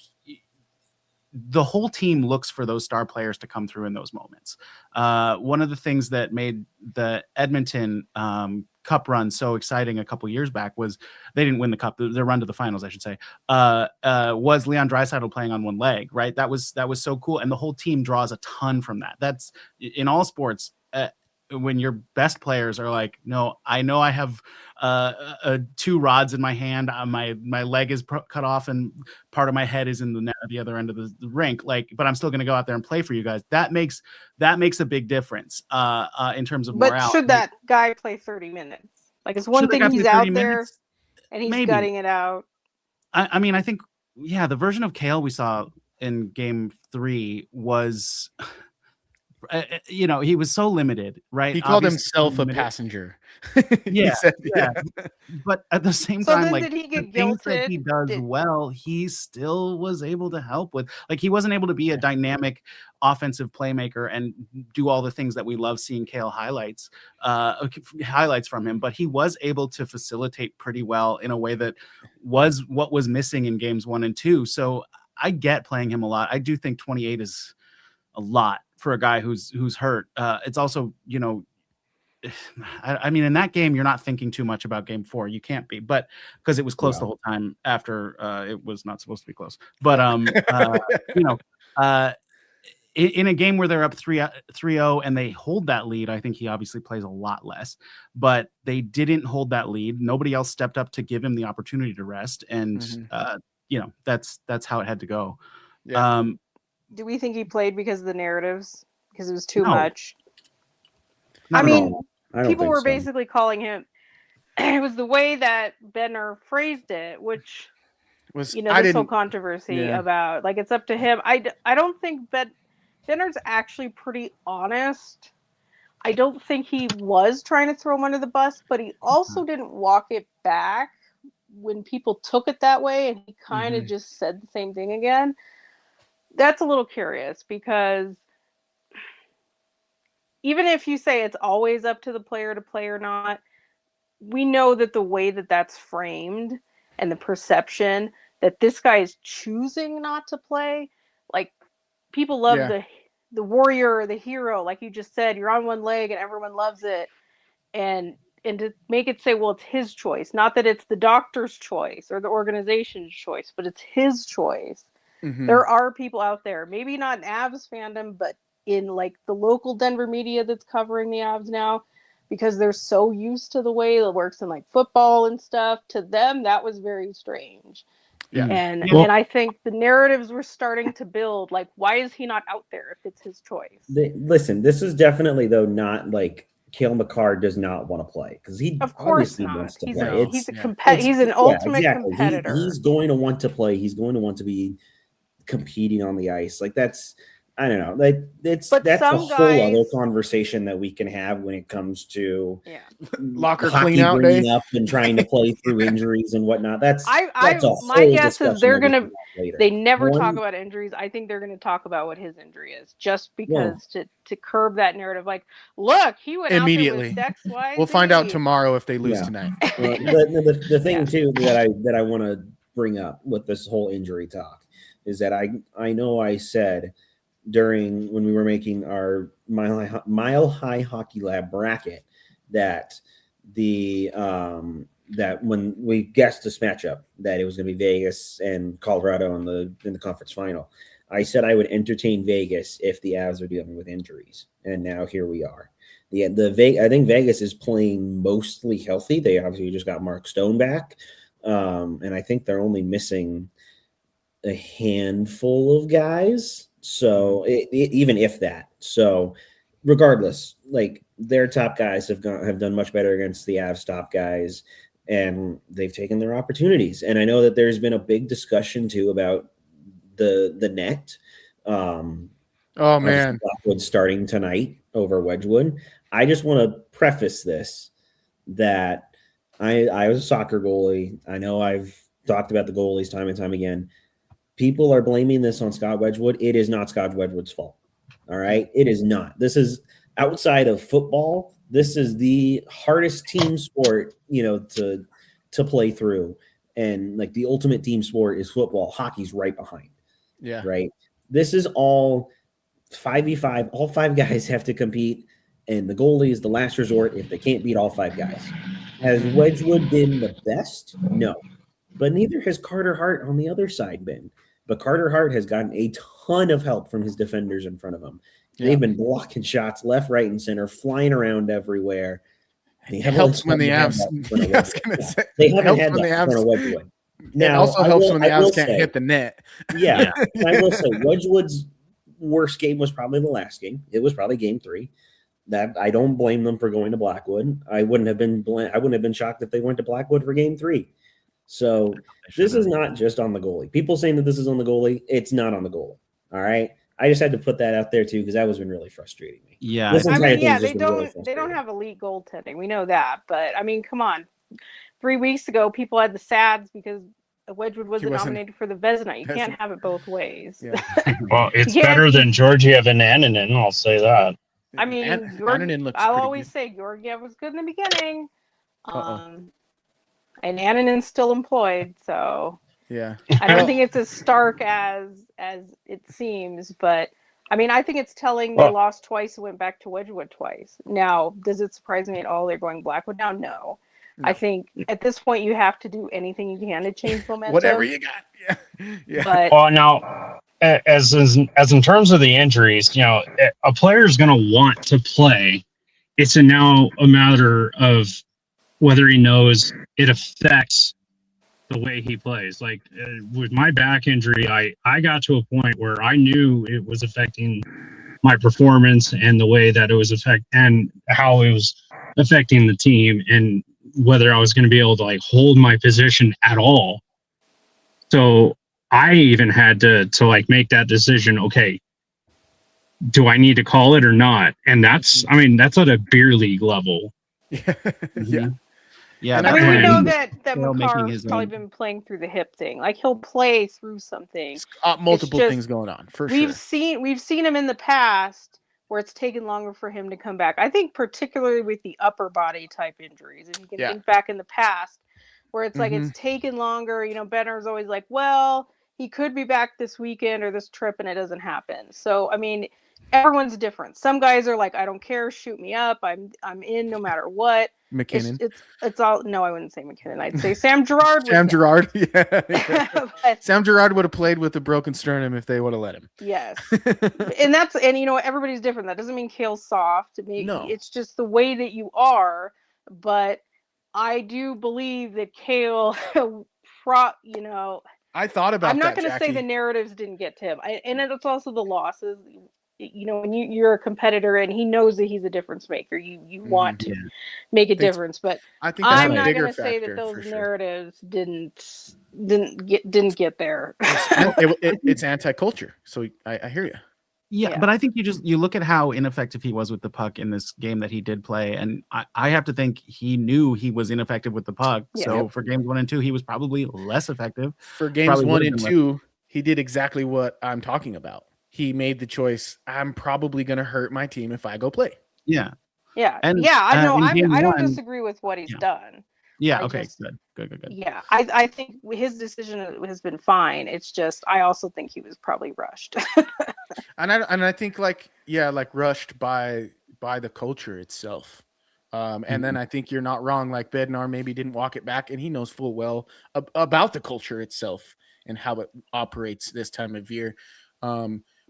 the whole team looks for those star players to come through in those moments. One of the things that made the Edmonton Cup run so exciting a couple years back was they didn't win the Cup, their run to the finals, I should say, was Leon Draisaitl playing on one leg, right? That was so cool. And the whole team draws a ton from that. That's in all sports. When your best players are like, no, I know I have 2 rods in my hand, my leg is cut off and part of my head is in the net at the other end of the rink, like, but I'm still going to go out there and play for you guys. That makes a big difference in terms of morale. But should that guy play 30 minutes? Like it's one thing he's out there and he's gutting it out. I mean, I think, yeah, the version of Kale we saw in game 3 was he was so limited, right? He called himself a passenger. Yeah, but at the same time, then like did he get the things that guilted? he does well, he still was able to help with. Like he wasn't able to be a dynamic offensive playmaker and do all the things that we love seeing Kale highlights from him, but he was able to facilitate pretty well in a way that was what was missing in games 1 and 2. So I get playing him a lot. I do think 28 is a lot for a guy who's hurt. It's also, I mean, in that game, you're not thinking too much about game 4. You can't be, but because it was close the whole time after it was not supposed to be close. But in a game where they're up 3-0 and they hold that lead, I think he obviously plays a lot less. But they didn't hold that lead. Nobody else stepped up to give him the opportunity to rest, and that's how it had to go. Yeah. Do we think he played because of the narratives? Because it was too much? I mean, people were basically calling him. It was the way that Bednar phrased it, which was this whole controversy about like it's up to him. I don't think Bednar's actually pretty honest. I don't think he was trying to throw him under the bus, but he also didn't walk it back when people took it that way, and he kind of just said the same thing again. That's a little curious because even if you say it's always up to the player to play or not, we know that the way that that's framed and the perception that this guy is choosing not to play. Like, people love the warrior, the hero, like you just said, you're on one leg and everyone loves it. And to make it say, well, it's his choice, not that it's the doctor's choice or the organization's choice, but it's his choice. There are people out there, maybe not in Avs fandom, but in like the local Denver media that's covering the Avs now, because they're so used to the way it works in like football and stuff. To them, that was very strange. Yeah. And Well- and I think the narratives were starting to build, like, why is he not out there if it's his choice? Listen, this is definitely though not like Cale Makar does not want to play because he Of course obviously not. wants to He's play. he's an ultimate competitor. He's going to want to play. He's going to want to be competing on the ice. Like that's, I don't know. Like that's a whole other conversation that we can have when it comes to locker hockey clean out bringing day up and trying to play through injuries and whatnot. That's my whole guess is discussion they're that we gonna can have later. they never talk One- about injuries. I think they're gonna talk about what his injury is, just because to curb that narrative. Like, look, he went immediately. out there with X, Y, We'll find out Z. tomorrow if they lose Yeah. tonight. Well, the thing too that I want to bring up with this whole injury talk is that I know I said during when we were making our Mile High Hockey Lab bracket that that when we guessed this matchup that it was going to be Vegas and Colorado in the conference final, I said I would entertain Vegas if the Avs are dealing with injuries, and now here we are. I think Vegas is playing mostly healthy. They obviously just got Mark Stone back, and I think they're only missing a handful of guys. So even if that, so regardless, like their top guys have done much better against the Avs top guys, and they've taken their opportunities. And I know that there's been a big discussion too about the net. Oh man, Blackwood starting tonight over Wedgwood. I just want to preface this that I was a soccer goalie. I know I've talked about the goalies time and time again. People are blaming this on Scott Wedgwood. It is not Scott Wedgwood's fault. All right. It is not. This is outside of football. This is the hardest team sport, to play through. And like the ultimate team sport is football. Hockey's right behind. Yeah. Right. This is all 5v5. All five guys have to compete. And the goalie is the last resort if they can't beat all five guys. Has Wedgwood been the best? No. But neither has Carter Hart on the other side been. But Carter Hart has gotten a ton of help from his defenders in front of him. Yeah. They've been blocking shots left, right, and center, flying around everywhere. It helps when the Avs. They haven't had that in front of Wedgwood. Now, it also helps when the Avs can't hit the net. Yeah. I will say Wedgwood's worst game was probably the last game. It was probably game 3. That I don't blame them for going to Blackwood. I wouldn't have been shocked if they went to Blackwood for game 3. So this is not just on the goalie. People saying that this is on the goalie, it's not on the goalie. All right. I just had to put that out there too because that was been really frustrating me. Yeah. They don't have elite goaltending. We know that, but I mean, come on. 3 weeks ago, people had the sads because Wedgwood wasn't nominated for the Vezina. You can't have it both ways. Yeah. Well, it's better than Georgiev and Annunen, I'll say that. I mean, I'll always say Georgiev was good in the beginning. And Annanen's still employed, so yeah. I don't think it's as stark as it seems, but I mean, I think it's telling they lost twice and went back to Wedgwood twice. Now, does it surprise me at all they're going Blackwood now? No. I think at this point you have to do anything you can to change momentum. Whatever you got. Yeah. But, well, now, as in terms of the injuries, a player is going to want to play. It's now a matter of whether he knows it affects the way he plays. Like with my back injury, I got to a point where I knew it was affecting my performance and the way that it was and how it was affecting the team and whether I was going to be able to like hold my position at all. So I even had to like make that decision. Okay, do I need to call it or not? And that's at a beer league level. Yeah. Yeah, I mean, we know that Makar's probably been playing through the hip thing. Like he'll play through something. Multiple things going on for sure. We've seen him in the past where it's taken longer for him to come back. I think particularly with the upper body type injuries. If you can think back in the past, where it's like it's taken longer. You know, Benner's always like, well, he could be back this weekend or this trip, and it doesn't happen. So, I mean, everyone's different. Some guys are like, I don't care, shoot me up. I'm in no matter what. McKinnon. It's all, no, I wouldn't say McKinnon. I'd say Sam Girard. Sam Girard. Yeah. But, Sam Girard would have played with a broken sternum if they would have let him. yes. and you know, everybody's different. That doesn't mean Kale's soft. No. It's just the way that you are. But I do believe that Kale, you know, I thought about that. I'm not going to say the narratives didn't get to him. And it's also the losses. You know, when you're a competitor and he knows that he's a difference maker, you want to make a difference. But I think I'm not going to say that those narratives didn't get there. It's anti-culture. So I hear you. Yeah, but I think you look at how ineffective he was with the puck in this game that he did play, and I have to think he knew he was ineffective with the puck. Yeah. So for games 1 and 2, he was probably less effective. For games 1 and 2, he did exactly what I'm talking about. He made the choice. I'm probably going to hurt my team if I go play. Yeah. Yeah. And, I know. I don't disagree with what he's done. Yeah. Okay. Good. Yeah. I think his decision has been fine. It's just, I also think he was probably rushed. and I think like rushed by the culture itself. And then I think you're not wrong. Like Bednar maybe didn't walk it back, and he knows full well about the culture itself and how it operates this time of year.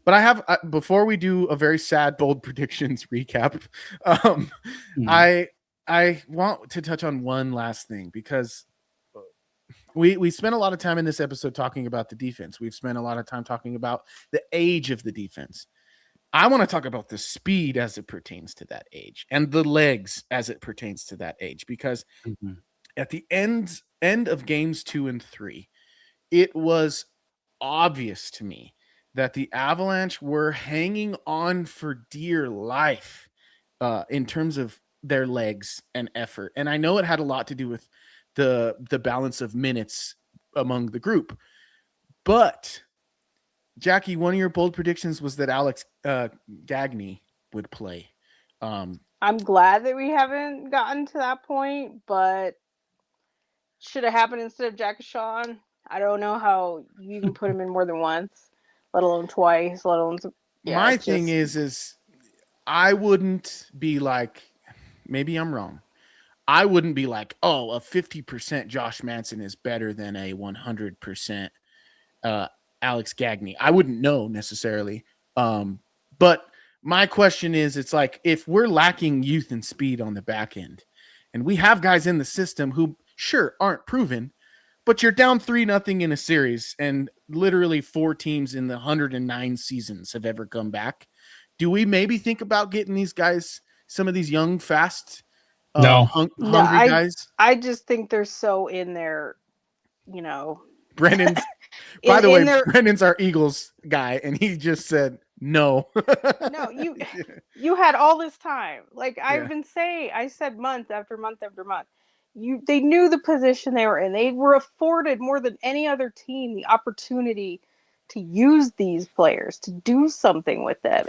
But I have, before we do a very sad bold predictions recap, I want to touch on one last thing, because we spent a lot of time in this episode talking about the defense. We've spent a lot of time talking about the age of the defense. I want to talk about the speed as it pertains to that age, and the legs as it pertains to that age, because at the end of games 2 and 3, it was obvious to me that the Avalanche were hanging on for dear life in terms of their legs and effort. And I know it had a lot to do with the balance of minutes among the group. But, Jackie, one of your bold predictions was that Alex Gagne would play. I'm glad that we haven't gotten to that point, but should have happened instead of Jack Sean. I don't know how you can put him in more than once, let alone twice, let alone. My thing is I wouldn't be like, maybe I'm wrong. I wouldn't be like, oh, a 50% Josh Manson is better than a 100% Alex Gagne. I wouldn't know necessarily. But my question is, it's like, if we're lacking youth and speed on the back end, and we have guys in the system who sure aren't proven, but you're down 3-0 in a series, and literally 4 teams in the 109 seasons have ever come back. Do we maybe think about getting these guys, some of these young, fast, hungry guys? I just think they're so in there, you know. Brennan's, by the way, Brennan's our Eagles guy, and he just said no. No, you had all this time. Like I've been saying, I said month after month after month. They knew the position they were in. They were afforded more than any other team the opportunity to use these players, to do something with them.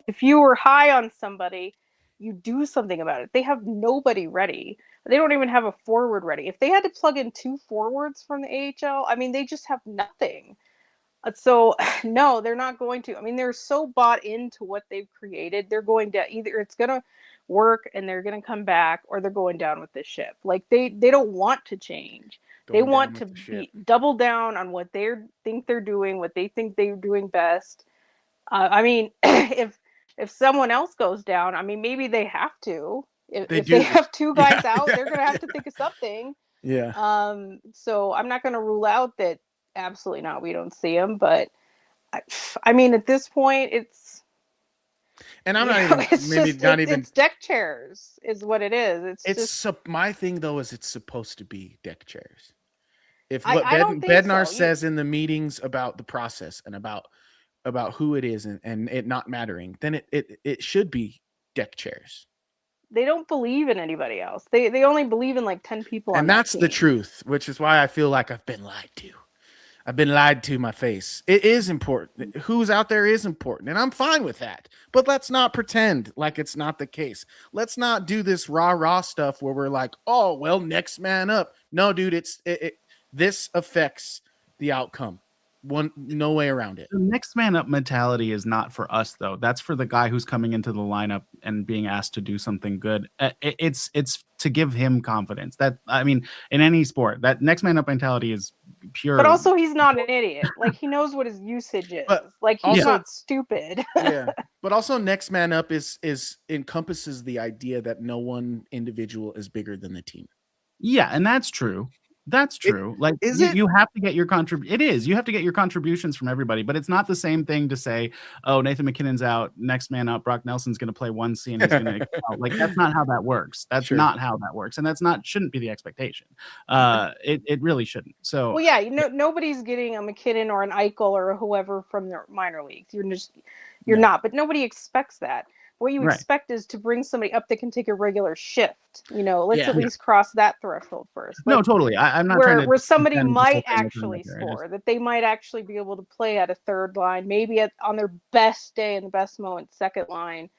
If you were high on somebody, you do something about it. They have nobody ready. They don't even have a forward ready. If they had to plug in 2 forwards from the AHL, I mean, they just have nothing. So no, they're not going to. I mean, they're so bought into what they've created. They're going to either it's going to work and they're going to come back, or they're going down with this ship. Like they don't want to change. They want to double down on what they think they're doing, what they think they're doing best. I mean, if someone else goes down, I mean, maybe they have to. If they have 2 guys out, they're going to have to think of something. Yeah. So I'm not going to rule out that absolutely not. We don't see them, but I mean, at this point, it's. And I'm not even. It's deck chairs, is what it is. My thing though is it's supposed to be deck chairs. If what Bednar says in the meetings about the process and about who it is and it not mattering, then it should be deck chairs. They don't believe in anybody else. They only believe in like 10 people. And that's the truth, which is why I feel like I've been lied to. I've been lied to my face. It is important. Who's out there is important, and I'm fine with that. But let's not pretend like it's not the case. Let's not do this rah stuff where we're like, oh, well, next man up. No, dude, this affects the outcome. No way around it. The next man up mentality is not for us, though. That's for the guy who's coming into the lineup and being asked to do something good. It's to give him confidence. That, I mean, in any sport, that next man up mentality is pure. But also, he's not an idiot. Like, he knows what his usage is. But like, he's not stupid. Yeah. But also, next man up is encompasses the idea that no one individual is bigger than the team. Yeah, and that's true. That's true. You have to get your It is. You have to get your contributions from everybody, but it's not the same thing to say, "Oh, Nathan McKinnon's out. Next man up. Brock Nelson's going to play 1C and he's going to out." Like, that's not how that works. That's not how that works, and shouldn't be the expectation. It really shouldn't. So, well, yeah, nobody's getting a McKinnon or an Eichel or whoever from the minor leagues. You're not, but nobody expects that. What you expect is to bring somebody up that can take a regular shift. Let's at least cross that threshold first. No, totally. I'm not trying to where somebody might actually score, that they might actually be able to play at a third line, maybe on their best day and the best moment, second line,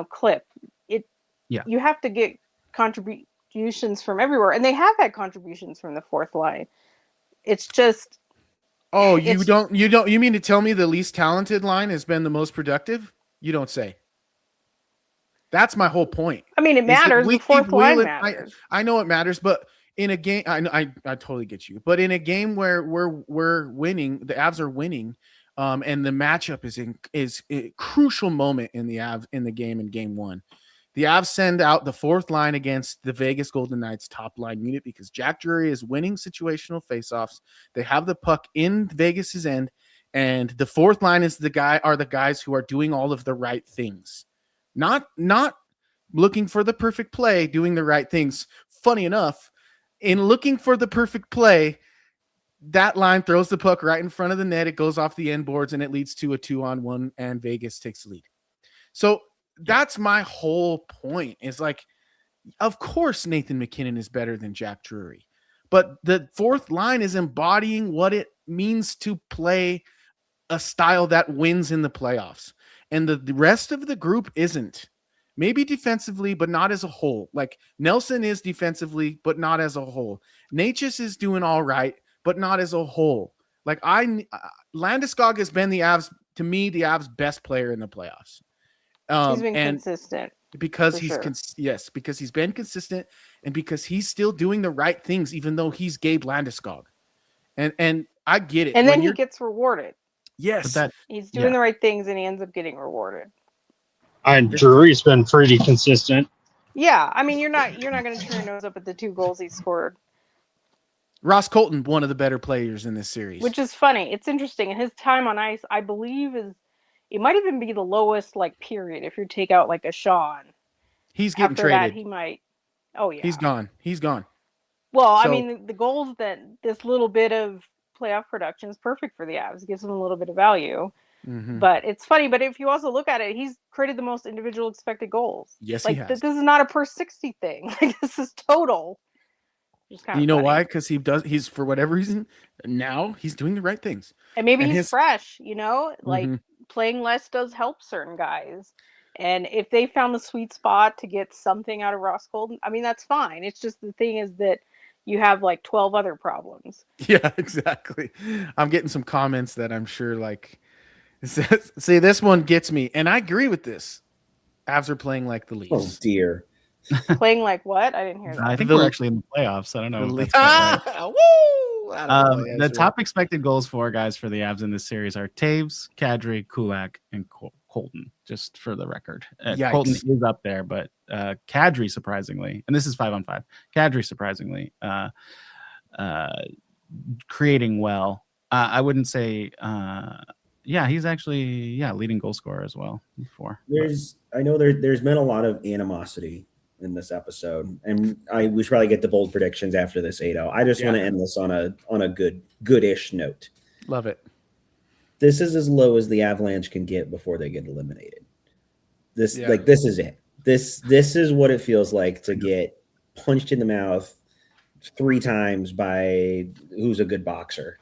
clip. You have to get contributions from everywhere, and they have had contributions from the fourth line. It's just. Oh, you mean to tell me the least talented line has been the most productive? You don't say. That's my whole point. I mean, it matters. The fourth line matters. I know it matters, but in a game, I totally get you. But in a game where we're winning, the Avs are winning, and the matchup is a crucial moment in the Avs in the game in game one. The Avs send out the fourth line against the Vegas Golden Knights top line unit because Jack Drury is winning situational faceoffs. They have the puck in Vegas's end, and the fourth line are the guys who are doing all of the right things. Not looking for the perfect play, doing the right things. Funny enough, in looking for the perfect play, that line throws the puck right in front of the net. It goes off the end boards, and it leads to a 2-on-1, and Vegas takes the lead. So that's my whole point. Is like, of course, Nathan McKinnon is better than Jack Drury, but the fourth line is embodying what it means to play a style that wins in the playoffs. And the rest of the group isn't. Maybe defensively, but not as a whole. Like, Nelson is defensively, but not as a whole. Natchez is doing all right, but not as a whole. Like, Landeskog has been the Avs' best player in the playoffs. He's been consistent. Because because he's been consistent, and because he's still doing the right things, even though he's Gabe Landeskog. And I get it. And then he gets rewarded. Yes. He's doing the right things, and he ends up getting rewarded. And Drury's been pretty consistent. Yeah, I mean, you're not going to turn your nose up at the 2 goals he scored. Ross Colton, one of the better players in this series. Which is funny. It's interesting. And his time on ice, I believe, it might even be the lowest, period, if you take out, a Sean. He's getting After traded. That, he might. Oh, yeah. He's gone. Well, I mean, the goals that this little bit of playoff production is perfect for the Avs. It gives them a little bit of value. Mm-hmm. But it's funny. But if you also look at it, he's created the most individual expected goals. Yes, he has. This is not a per 60 thing. This is total. You know why? Because he's for whatever reason now he's doing the right things. And maybe he's fresh. Playing less does help certain guys. And if they found the sweet spot to get something out of Ross Colton, I mean, that's fine. It's just the thing is that you have 12 other problems. Yeah, exactly. I'm getting some comments that I'm sure see, this one gets me. And I agree with this. Avs are playing like the Leafs. Oh, dear. Playing like what? I didn't hear that. I think we're actually in the playoffs. I don't know. If that's right. Woo! The top expected goals for guys for the Avs in this series are Taves, Kadri, Kulak, and Colton, just for the record. Colton is up there, but Kadri, surprisingly, and this is 5-on-5, Kadri, surprisingly, creating well. I wouldn't say, he's actually, leading goal scorer as well. I know there's been a lot of animosity in this episode, and we should probably get to bold predictions after this 8-0. I just want to end this on a good-ish note. Love it. This is as low as the Avalanche can get before they get eliminated. This is it. This is what it feels like to get punched in the mouth 3 times by who's a good boxer.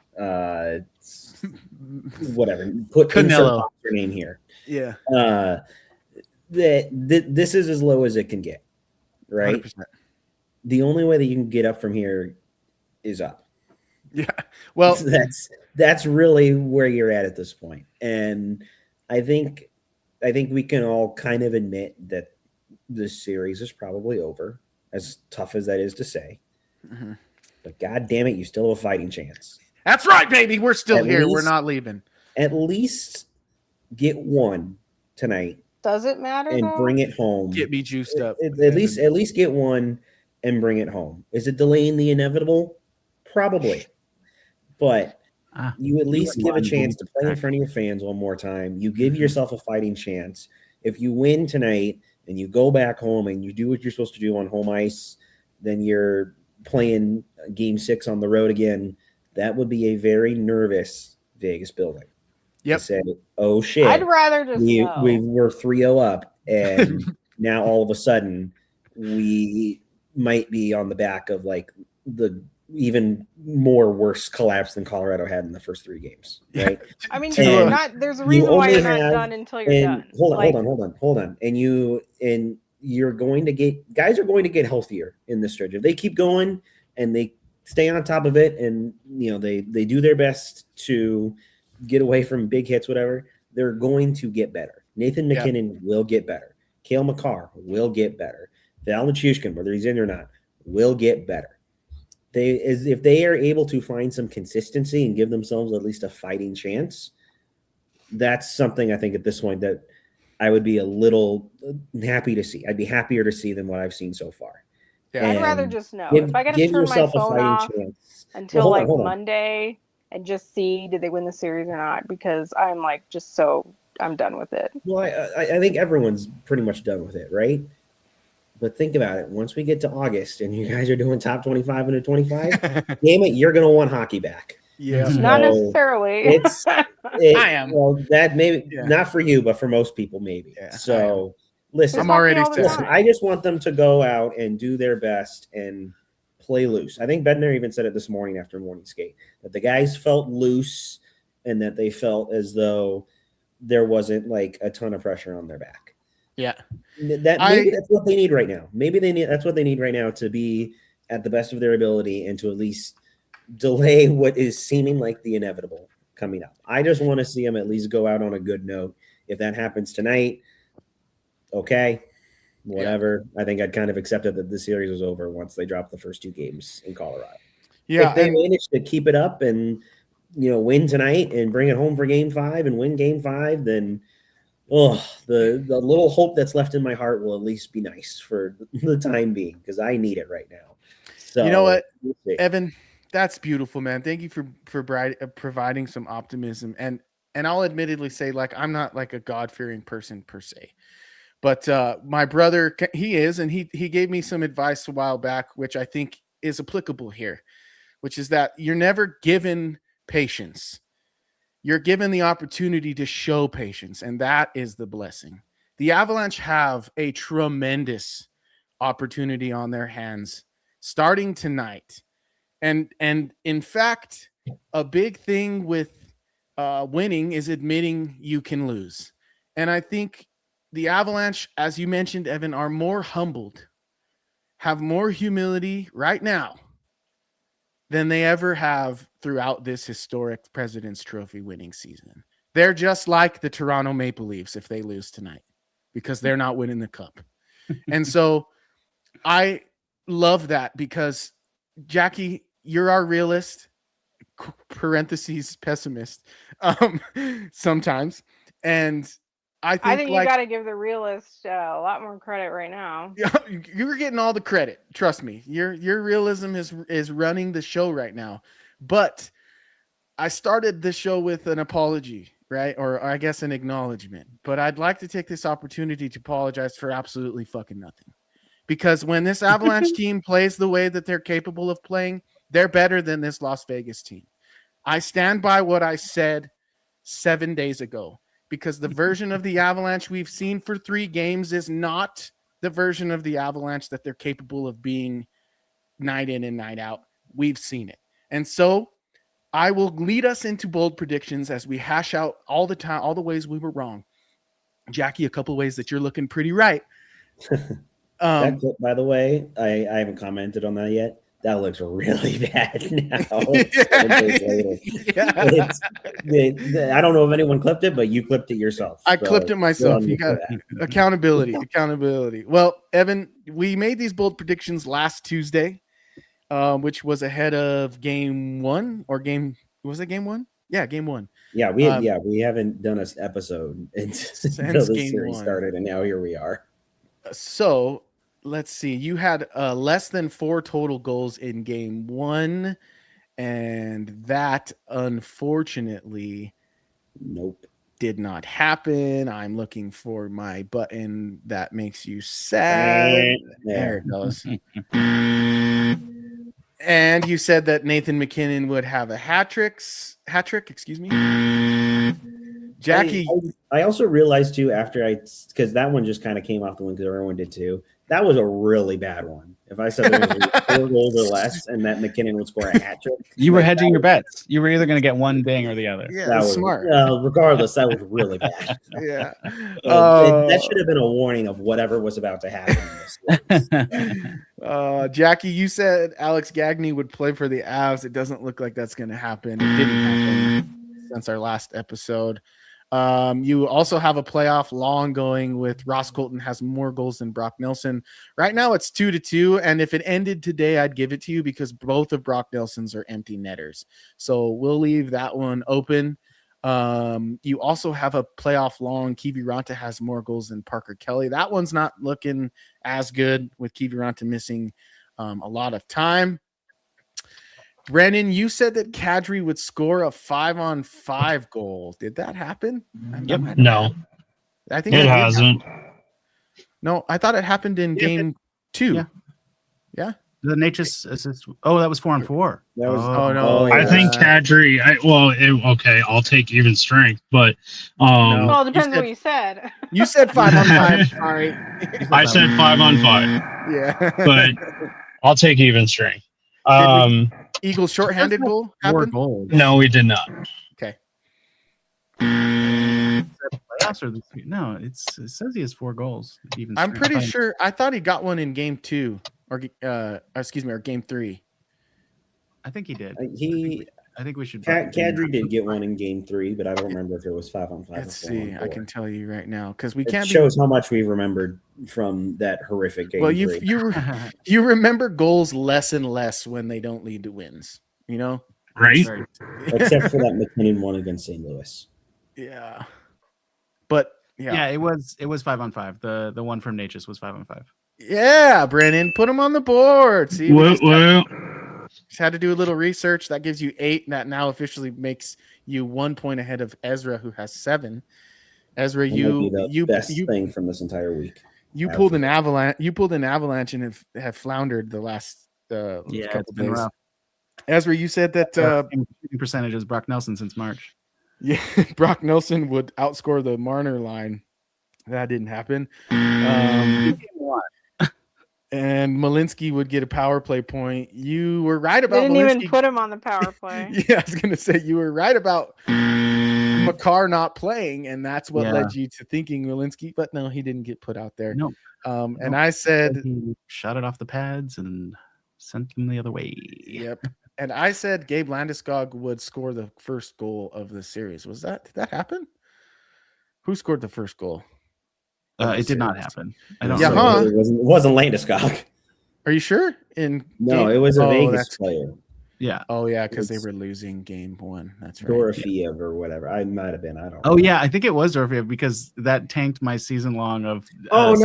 whatever. Put insert Canelo. boxer name here. Yeah. This is as low as it can get, right? 100%. The only way that you can get up from here is up. Yeah. Well, that's really where you're at this point. And I think we can all kind of admit that this series is probably over, as tough as that is to say. Mm-hmm. But God damn it, you still have a fighting chance. That's right, baby. We're still here. Least, we're not leaving. At least get one tonight. Does it matter? And bring it home. Get me juiced up. At least get one and bring it home. Is it delaying the inevitable? Probably. But you at least give a chance to play in front of your fans one more time. You give yourself a fighting chance. If you win tonight and you go back home and you do what you're supposed to do on home ice, then you're playing game 6 on the road again. That would be a very nervous Vegas building. Yep. Say, oh shit. I'd rather just know. We're 3-0 up, and now all of a sudden we might be on the back of like the even more worse collapse than Colorado had in the first 3 games, right? I mean, there's a reason why you're not done until you're done. Hold on. And you're going to get guys are going to get healthier in this stretch. If they keep going and they stay on top of it, and they do their best to get away from big hits, whatever, they're going to get better. Nathan McKinnon will get better. Cale Makar will get better. Val Nichushkin, whether he's in or not, will get better. If they are able to find some consistency and give themselves at least a fighting chance, that's something I think at this point that I would be a little happy to see. I'd be happier to see than what I've seen so far. Yeah, I'd rather just know. If I got to turn my phone off until Monday and just see did they win the series or not, because I'm like I'm done with it. Well, I think everyone's pretty much done with it, right? But think about it. Once we get to August and you guys are doing top 25 under 25, damn it, you're going to want hockey back. Yeah. So not necessarily. I am. Well, that maybe not for you, but for most people, maybe. Yeah, so listen, I'm already listen, I just want them to go out and do their best and play loose. I think Bednar even said it this morning after morning skate, that the guys felt loose and that they felt as though there wasn't like a ton of pressure on their back. Yeah. Maybe that's what they need right now. That's what they need right now to be at the best of their ability and to at least delay what is seeming like the inevitable coming up. I just want to see them at least go out on a good note. If that happens tonight, okay, whatever. Yeah. I think I'd kind of accepted that the series was over once they dropped the first 2 games in Colorado. Yeah. If they manage to keep it up and win tonight and bring it home for game 5 and win game 5, then the little hope that's left in my heart will at least be nice for the time being, because I need it right now. So you know what, Evan, that's beautiful, man. Thank you for providing some optimism. And I'll admittedly say, like, I'm not like a God-fearing person per se, but my brother, he is, and he gave me some advice a while back, which I think is applicable here, which is that you're never given patience. You're given the opportunity to show patience, and that is the blessing. The Avalanche have a tremendous opportunity on their hands starting tonight. And in fact, a big thing with winning is admitting you can lose. And I think the Avalanche, as you mentioned, Evan, are more humbled, have more humility right now than they ever have throughout this historic President's Trophy winning season. They're just like the Toronto Maple Leafs if they lose tonight, because they're not winning the cup. And so I love that, because Jackie, you're our realist, parentheses pessimist, sometimes. And I think you got to give the realist a lot more credit right now. You're getting all the credit. Trust me. Your realism is running the show right now. But I started the show with an apology, right? Or I guess an acknowledgement. But I'd like to take this opportunity to apologize for absolutely fucking nothing. Because when this Avalanche team plays the way that they're capable of playing, they're better than this Las Vegas team. I stand by what I said 7 days ago. Because the version of the Avalanche we've seen for 3 games is not the version of the Avalanche that they're capable of being night in and night out. We've seen it. And so I will lead us into bold predictions as we hash out all the ways we were wrong. Jackie, a couple ways that you're looking pretty right. That clip, by the way, I haven't commented on that yet. That looks really bad now. 7 days later. I don't know if anyone clipped it, but you clipped it yourself. I clipped it myself. You got accountability. Well, Evan, we made these bold predictions last Tuesday, which was ahead of game 1 or game. Was it game 1? Yeah, game 1. Yeah, we haven't done an episode until the series started, and now here we are. So let's see. You had less than 4 total goals in game 1, and that unfortunately, did not happen. I'm looking for my button that makes you sad. There it goes. And you said that Nathan McKinnon would have a hat trick. Excuse me. Jackie, I also realized too because that one just kind of came off the one because everyone did too. That was a really bad one. If I said there was 4 goals or less and that McKinnon would score a hat trick, you were hedging your bets. You were either going to get one ding or the other. Yeah, that was smart. Regardless, that was really bad. Yeah, that should have been a warning of whatever was about to happen. Jackie, you said Alex Gagne would play for the Avs. It doesn't look like that's going to happen. It didn't happen since our last episode. You also have a playoff long going with Ross Colton has more goals than Brock Nelson. Right now it's 2-2. And if it ended today, I'd give it to you because both of Brock Nelson's are empty netters. So we'll leave that one open. You also have a playoff long. Kiviranta has more goals than Parker Kelly. That one's not looking as good with Kiviranta missing a lot of time. Brennan, you said that Kadri would score a 5-on-5 goal. Did that happen? Yep. No. I think it hasn't. No, I thought it happened in game 2. Yeah. The Nature's assist. Oh, that was 4-on-4. That was. Oh no. I think Kadri. Okay, I'll take even strength, but well, it depends on what you said. You said 5-on-5. Sorry. I said 5-on-5. Yeah. But I'll take even strength. Eagles shorthanded goal happened? No, we did not. Okay. No, it says he has 4 goals. I'm pretty sure. I thought he got one in game 2 or game 3. I think he did. I think we should. Kadri did get one in game 3, but I don't remember if it was 5-on-5. Let's see. I can tell you right now because we can't. It shows how much we remembered from that horrific game. Well, you remember goals less and less when they don't lead to wins. You know, right? Except for that McKinnon one against St. Louis. Yeah, but yeah, it was 5-on-5. The one from Natchez was 5-on-5. Yeah, Brandon, put them on the board. See, just had to do a little research. That gives you 8. And that now officially makes you 1 point ahead of Ezra, who has 7. Ezra, you best thing from this entire week. You pulled an avalanche. You pulled an avalanche and have floundered the last couple days. Rough. Ezra, you said that percentage is Brock Nelson since March. Yeah, Brock Nelson would outscore the Marner line. That didn't happen. And Malinsky would get a power play point. You were right about. They didn't Malinsky. even put him on the power play. Yeah, I was going to say you were right about Makar not playing, and that's what led you to thinking Malinsky. But no, he didn't get put out there. No. And I said he shot it off the pads and sent them the other way. Yep. And I said Gabe Landeskog would score the first goal of the series. Did that happen? Who scored the first goal? It did not happen. I don't know. It wasn't Landeskog. Are you sure? It was a Vegas player. Yeah. Oh, yeah, because they were losing game 1. That's right. Dorofeev or whatever. I might have been. I don't know. Oh, yeah. I think it was Dorofeev because that tanked my season long of. It was.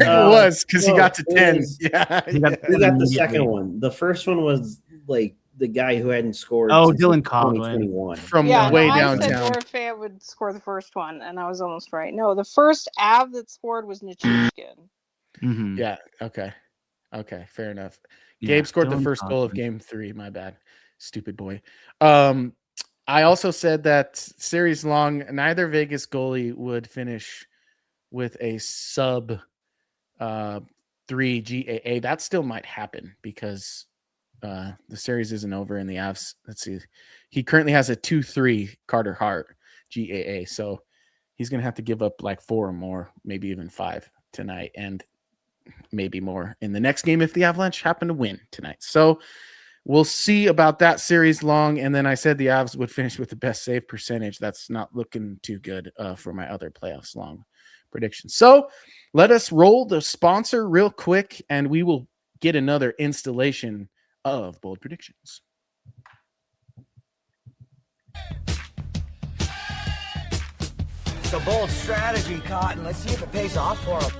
It was because he got to 10. Yeah. He got the second one. The first one was like the guy who hadn't scored. Oh, Dylan Coughlin. From way downtown. I said Dorofeev would score the first one, and I was almost right. No, the first Av that scored was Nichushkin. Mm-hmm. Yeah. Okay. Fair enough. Gabe scored the first goal of game 3. My bad. Stupid boy. I also said that series long, neither Vegas goalie would finish with a sub 3 GAA. That still might happen because The series isn't over in the Avs. Let's see. He currently has a 2-3 Carter Hart GAA. So he's going to have to give up like 4 or more, maybe even 5 tonight, and maybe more in the next game if the Avalanche happen to win tonight. So we'll see about that series long. And then I said the Avs would finish with the best save percentage. That's not looking too good for my other playoffs long predictions. So let us roll the sponsor real quick, and we will get another installation of bold predictions. It's a bold strategy, Cotton. Let's see if it pays off for him.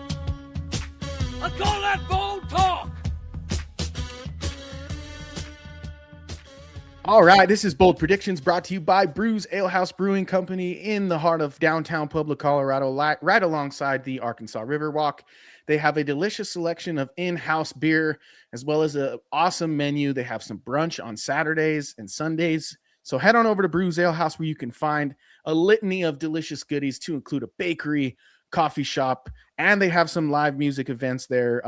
I call that bold talk. All right, this is Bold Predictions brought to you by Brews Alehouse Brewing Company in the heart of downtown Pueblo, Colorado, right alongside the Arkansas Riverwalk. They have a delicious selection of in-house beer as well as an awesome menu. They have some brunch on Saturdays and Sundays. So head on over to Brews Alehouse where you can find a litany of delicious goodies to include a bakery, coffee shop, and they have some live music events there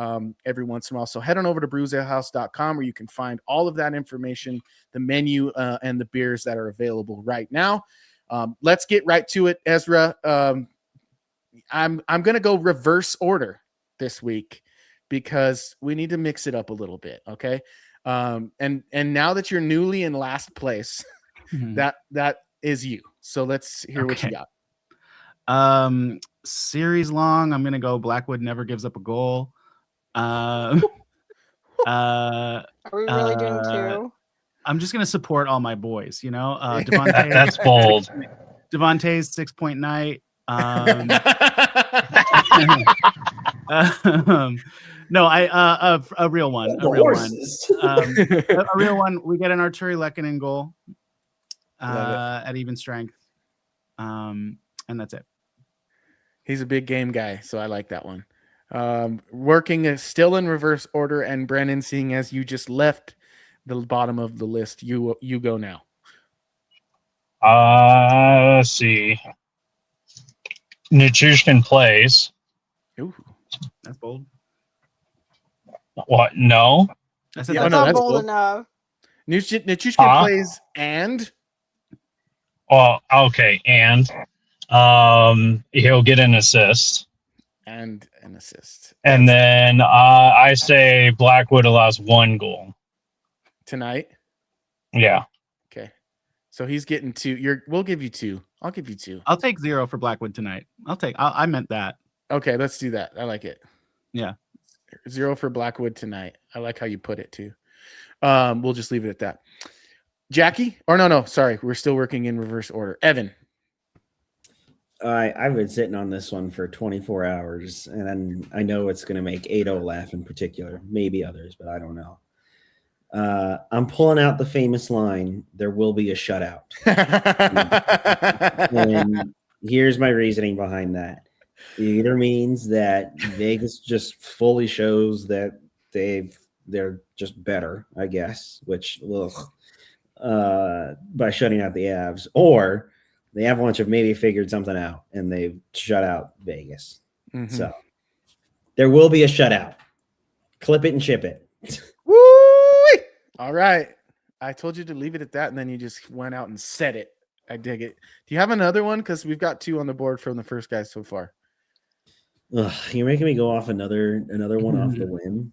every once in a while. So head on over to brewsalehouse.com where you can find all of that information, the menu, and the beers that are available right now. Let's get right to it, Ezra. I'm going to go reverse order this week because we need to mix it up a little bit, okay? And now that you're newly in last place, that is you. So let's hear what you got. Series long, I'm gonna go Blackwood never gives up a goal. Are we really doing 2? I'm just gonna support all my boys, Devontae. That's bold. Devontae's 6-point night. No, a real one. A real one. A real one. We get an Arturi Lehkonen goal at even strength. And that's it. He's a big game guy, so I like that one. Working still in reverse order, and Brennan, seeing as you just left the bottom of the list, you go now. Let's see. Nichushkin plays. Ooh, that's bold. What? No. That's not bold enough. Nichushkin plays and. Well, okay, and he'll get an assist. And an assist. And then I say Blackwood allows 1 goal tonight. Yeah. Okay. So he's getting 2. We'll give you 2. I'll give you 2. I'll take 0 for Blackwood tonight. I meant that. Okay, let's do that. I like it. Yeah. 0 for Blackwood tonight. I like how you put it too. We'll just leave it at that. Jackie? Or no, sorry. We're still working in reverse order. Evan. I've been sitting on this one for 24 hours, and I know it's going to make Ado laugh in particular. Maybe others, but I don't know. I'm pulling out the famous line, there will be a shutout. And here's my reasoning behind that. It either means that Vegas just fully shows that they're just better, I guess, which by shutting out the Avs, or the Avalanche have maybe figured something out and they've shut out Vegas. Mm-hmm. So there will be a shutout. Clip it and ship it. Woo! All right. I told you to leave it at that, and then you just went out and said it. I dig it. Do you have another one? Because we've got 2 on the board from the first guy so far. You're making me go off another one off the whim.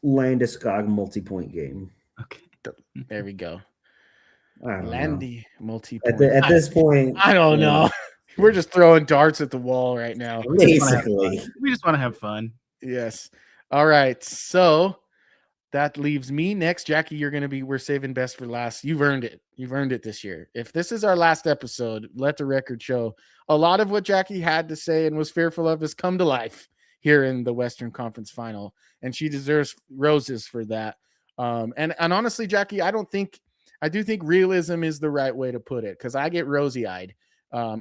Landeskog multi-point game. Okay. There we go. Landy multi-point. At this point, I don't know. We're just throwing darts at the wall right now. Basically. We just want to have fun. Yes. All right. So that leaves me next. Jackie, we're saving best for last. You've earned it. You've earned it this year. If this is our last episode, let the record show a lot of what Jackie had to say and was fearful of has come to life here in the Western Conference Final. And she deserves roses for that. And honestly, Jackie, I do think realism is the right way to put it, because I get rosy-eyed,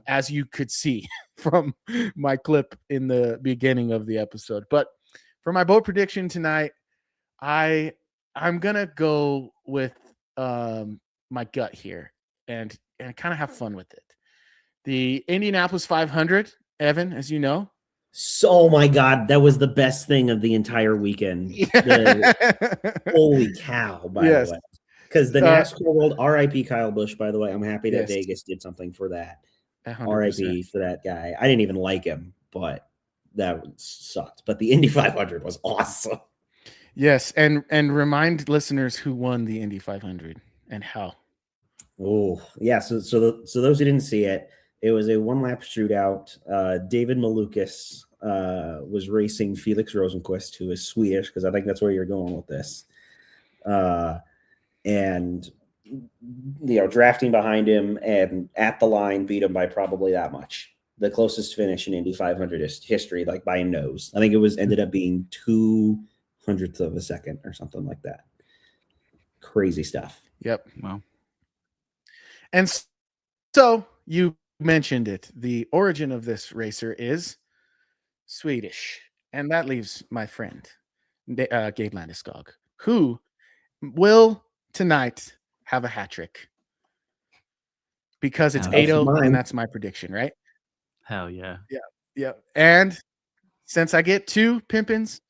as you could see from my clip in the beginning of the episode. But for my bold prediction tonight, I'm gonna go with my gut here and kind of have fun with it. The Indianapolis 500, Evan, as you know, So, oh my God, that was the best thing of the entire weekend. Holy cow, by Yes. the way. Because the NASCAR world, RIP Kyle Busch, by the way. I'm happy that Yes. Vegas did something for that. 100%. RIP for that guy. I didn't even like him, but that sucked. But the Indy 500 was awesome. Yes, and remind listeners who won the Indy 500 and how. Oh, yeah. So those who didn't see it, it was a one-lap shootout. David Malukas was racing Felix Rosenqvist, who is Swedish, because I think that's where you're going with this. And drafting behind him and at the line beat him by probably that much. The closest finish in Indy 500 history, like by a nose. I think it ended up being 2/100th of a second or something like that. Crazy stuff. Yep. Wow. And so you mentioned it. The origin of this racer is Swedish. And that leaves my friend, Gabe Landeskog, who will tonight have a hat trick. Because it's 8-0, and that's my prediction, right? Hell yeah. Yeah. And since I get 2 pimpins,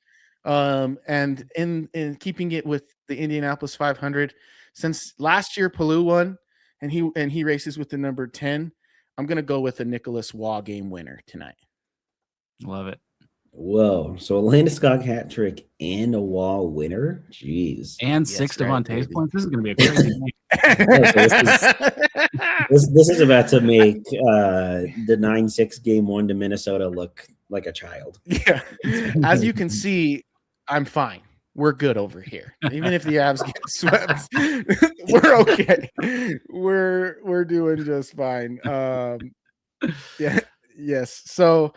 and in keeping it with the Indianapolis 500, since last year Palou won and he races with the number 10, I'm gonna go with a Nicholas Waugh game winner tonight. Love it. Whoa. So a Landeskog hat trick and a Waugh winner? Jeez. And 6 Devontae's points. This is gonna be a crazy night. This is about to make the 9-6 game 1 to Minnesota look like a child. Yeah. As you can see, I'm fine. We're good over here. Even if the Avs get swept, we're okay. We're doing just fine. Yeah. Yes. So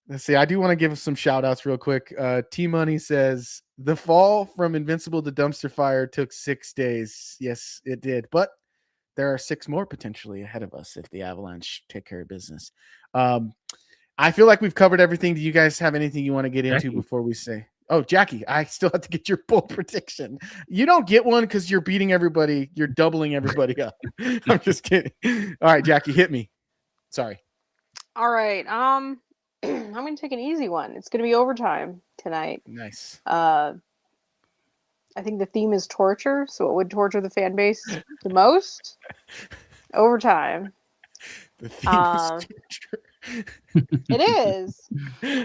let's see. I do want to give some shout outs real quick. T Money says the fall from Invincible to Dumpster Fire took 6 days. Yes, it did. But there are 6 more potentially ahead of us if the Avalanche take care of business. I feel like we've covered everything. Do you guys have anything you want to get into before we say? Oh, Jackie, I still have to get your bold prediction. You don't get one because you're beating everybody. You're doubling everybody up. I'm just kidding. All right, Jackie, hit me. Sorry. All right. I'm going to take an easy one. It's going to be overtime tonight. Nice. I think the theme is torture. So what would torture the fan base the most? Overtime. The theme is torture. It is.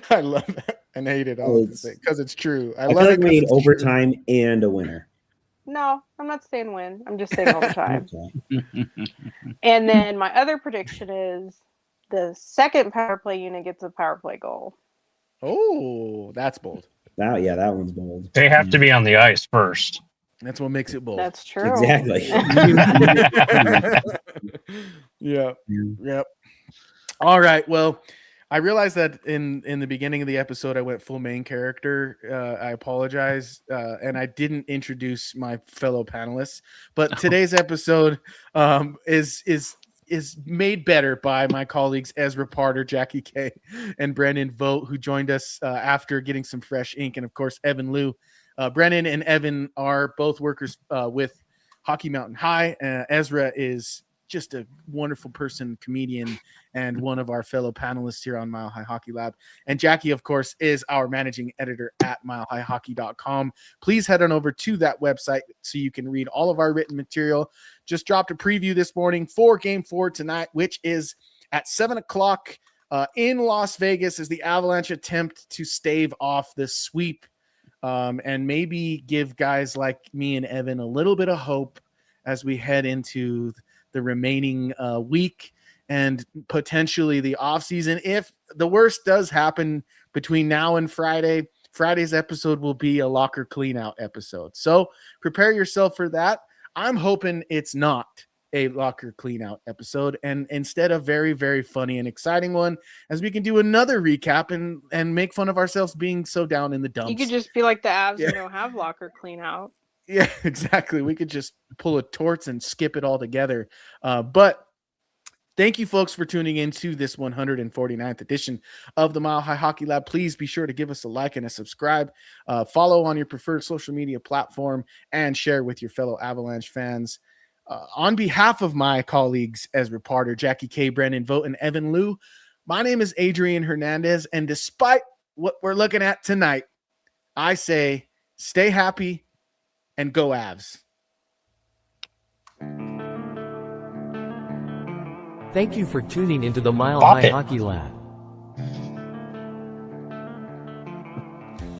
I love that and hate it all because it's true. I love feel it. Like we need overtime and a winner. No, I'm not saying win. I'm just saying overtime. And then my other prediction is the second power play unit gets a power play goal. Oh, that's bold. That one's bold. They have to be on the ice first. That's what makes it bold. That's true. Exactly. Yep. All right. Well, I realized that in the beginning of the episode, I went full main character. I apologize. And I didn't introduce my fellow panelists, but today's episode is made better by my colleagues Ezra Potter, Jackie K, and Brennan Vogt, who joined us after getting some fresh ink. And of course, Evan Liu. Brennan and Evan are both workers with Hockey Mountain High. Ezra is just a wonderful person, comedian, and one of our fellow panelists here on Mile High Hockey Lab. And Jackie, of course, is our managing editor at milehighhockey.com. Please head on over to that website so you can read all of our written material. Just dropped a preview this morning for Game 4 tonight, which is at 7 o'clock in Las Vegas as the Avalanche attempt to stave off this sweep and maybe give guys like me and Evan a little bit of hope as we head into the remaining week and potentially the offseason. If the worst does happen between now and Friday, Friday's episode will be a locker cleanout episode. So prepare yourself for that. I'm hoping it's not a locker cleanout episode and instead a very, very funny and exciting one as we can do another recap and make fun of ourselves being so down in the dumps. You could just be like the Avs and don't have locker cleanout. Yeah, exactly. We could just pull a torch and skip it all together. But thank you, folks, for tuning in to this 149th edition of the Mile High Hockey Lab. Please be sure to give us a like and a subscribe. Follow on your preferred social media platform and share with your fellow Avalanche fans. On behalf of my colleagues, Ezra Potter, Jackie K, Brennan Vogt, and Evan Liu, My name is Adrian Hernandez, and despite what we're looking at tonight, I say stay happy and go Avs. Thank you for tuning into the Mile Bop High it. Hockey Lab.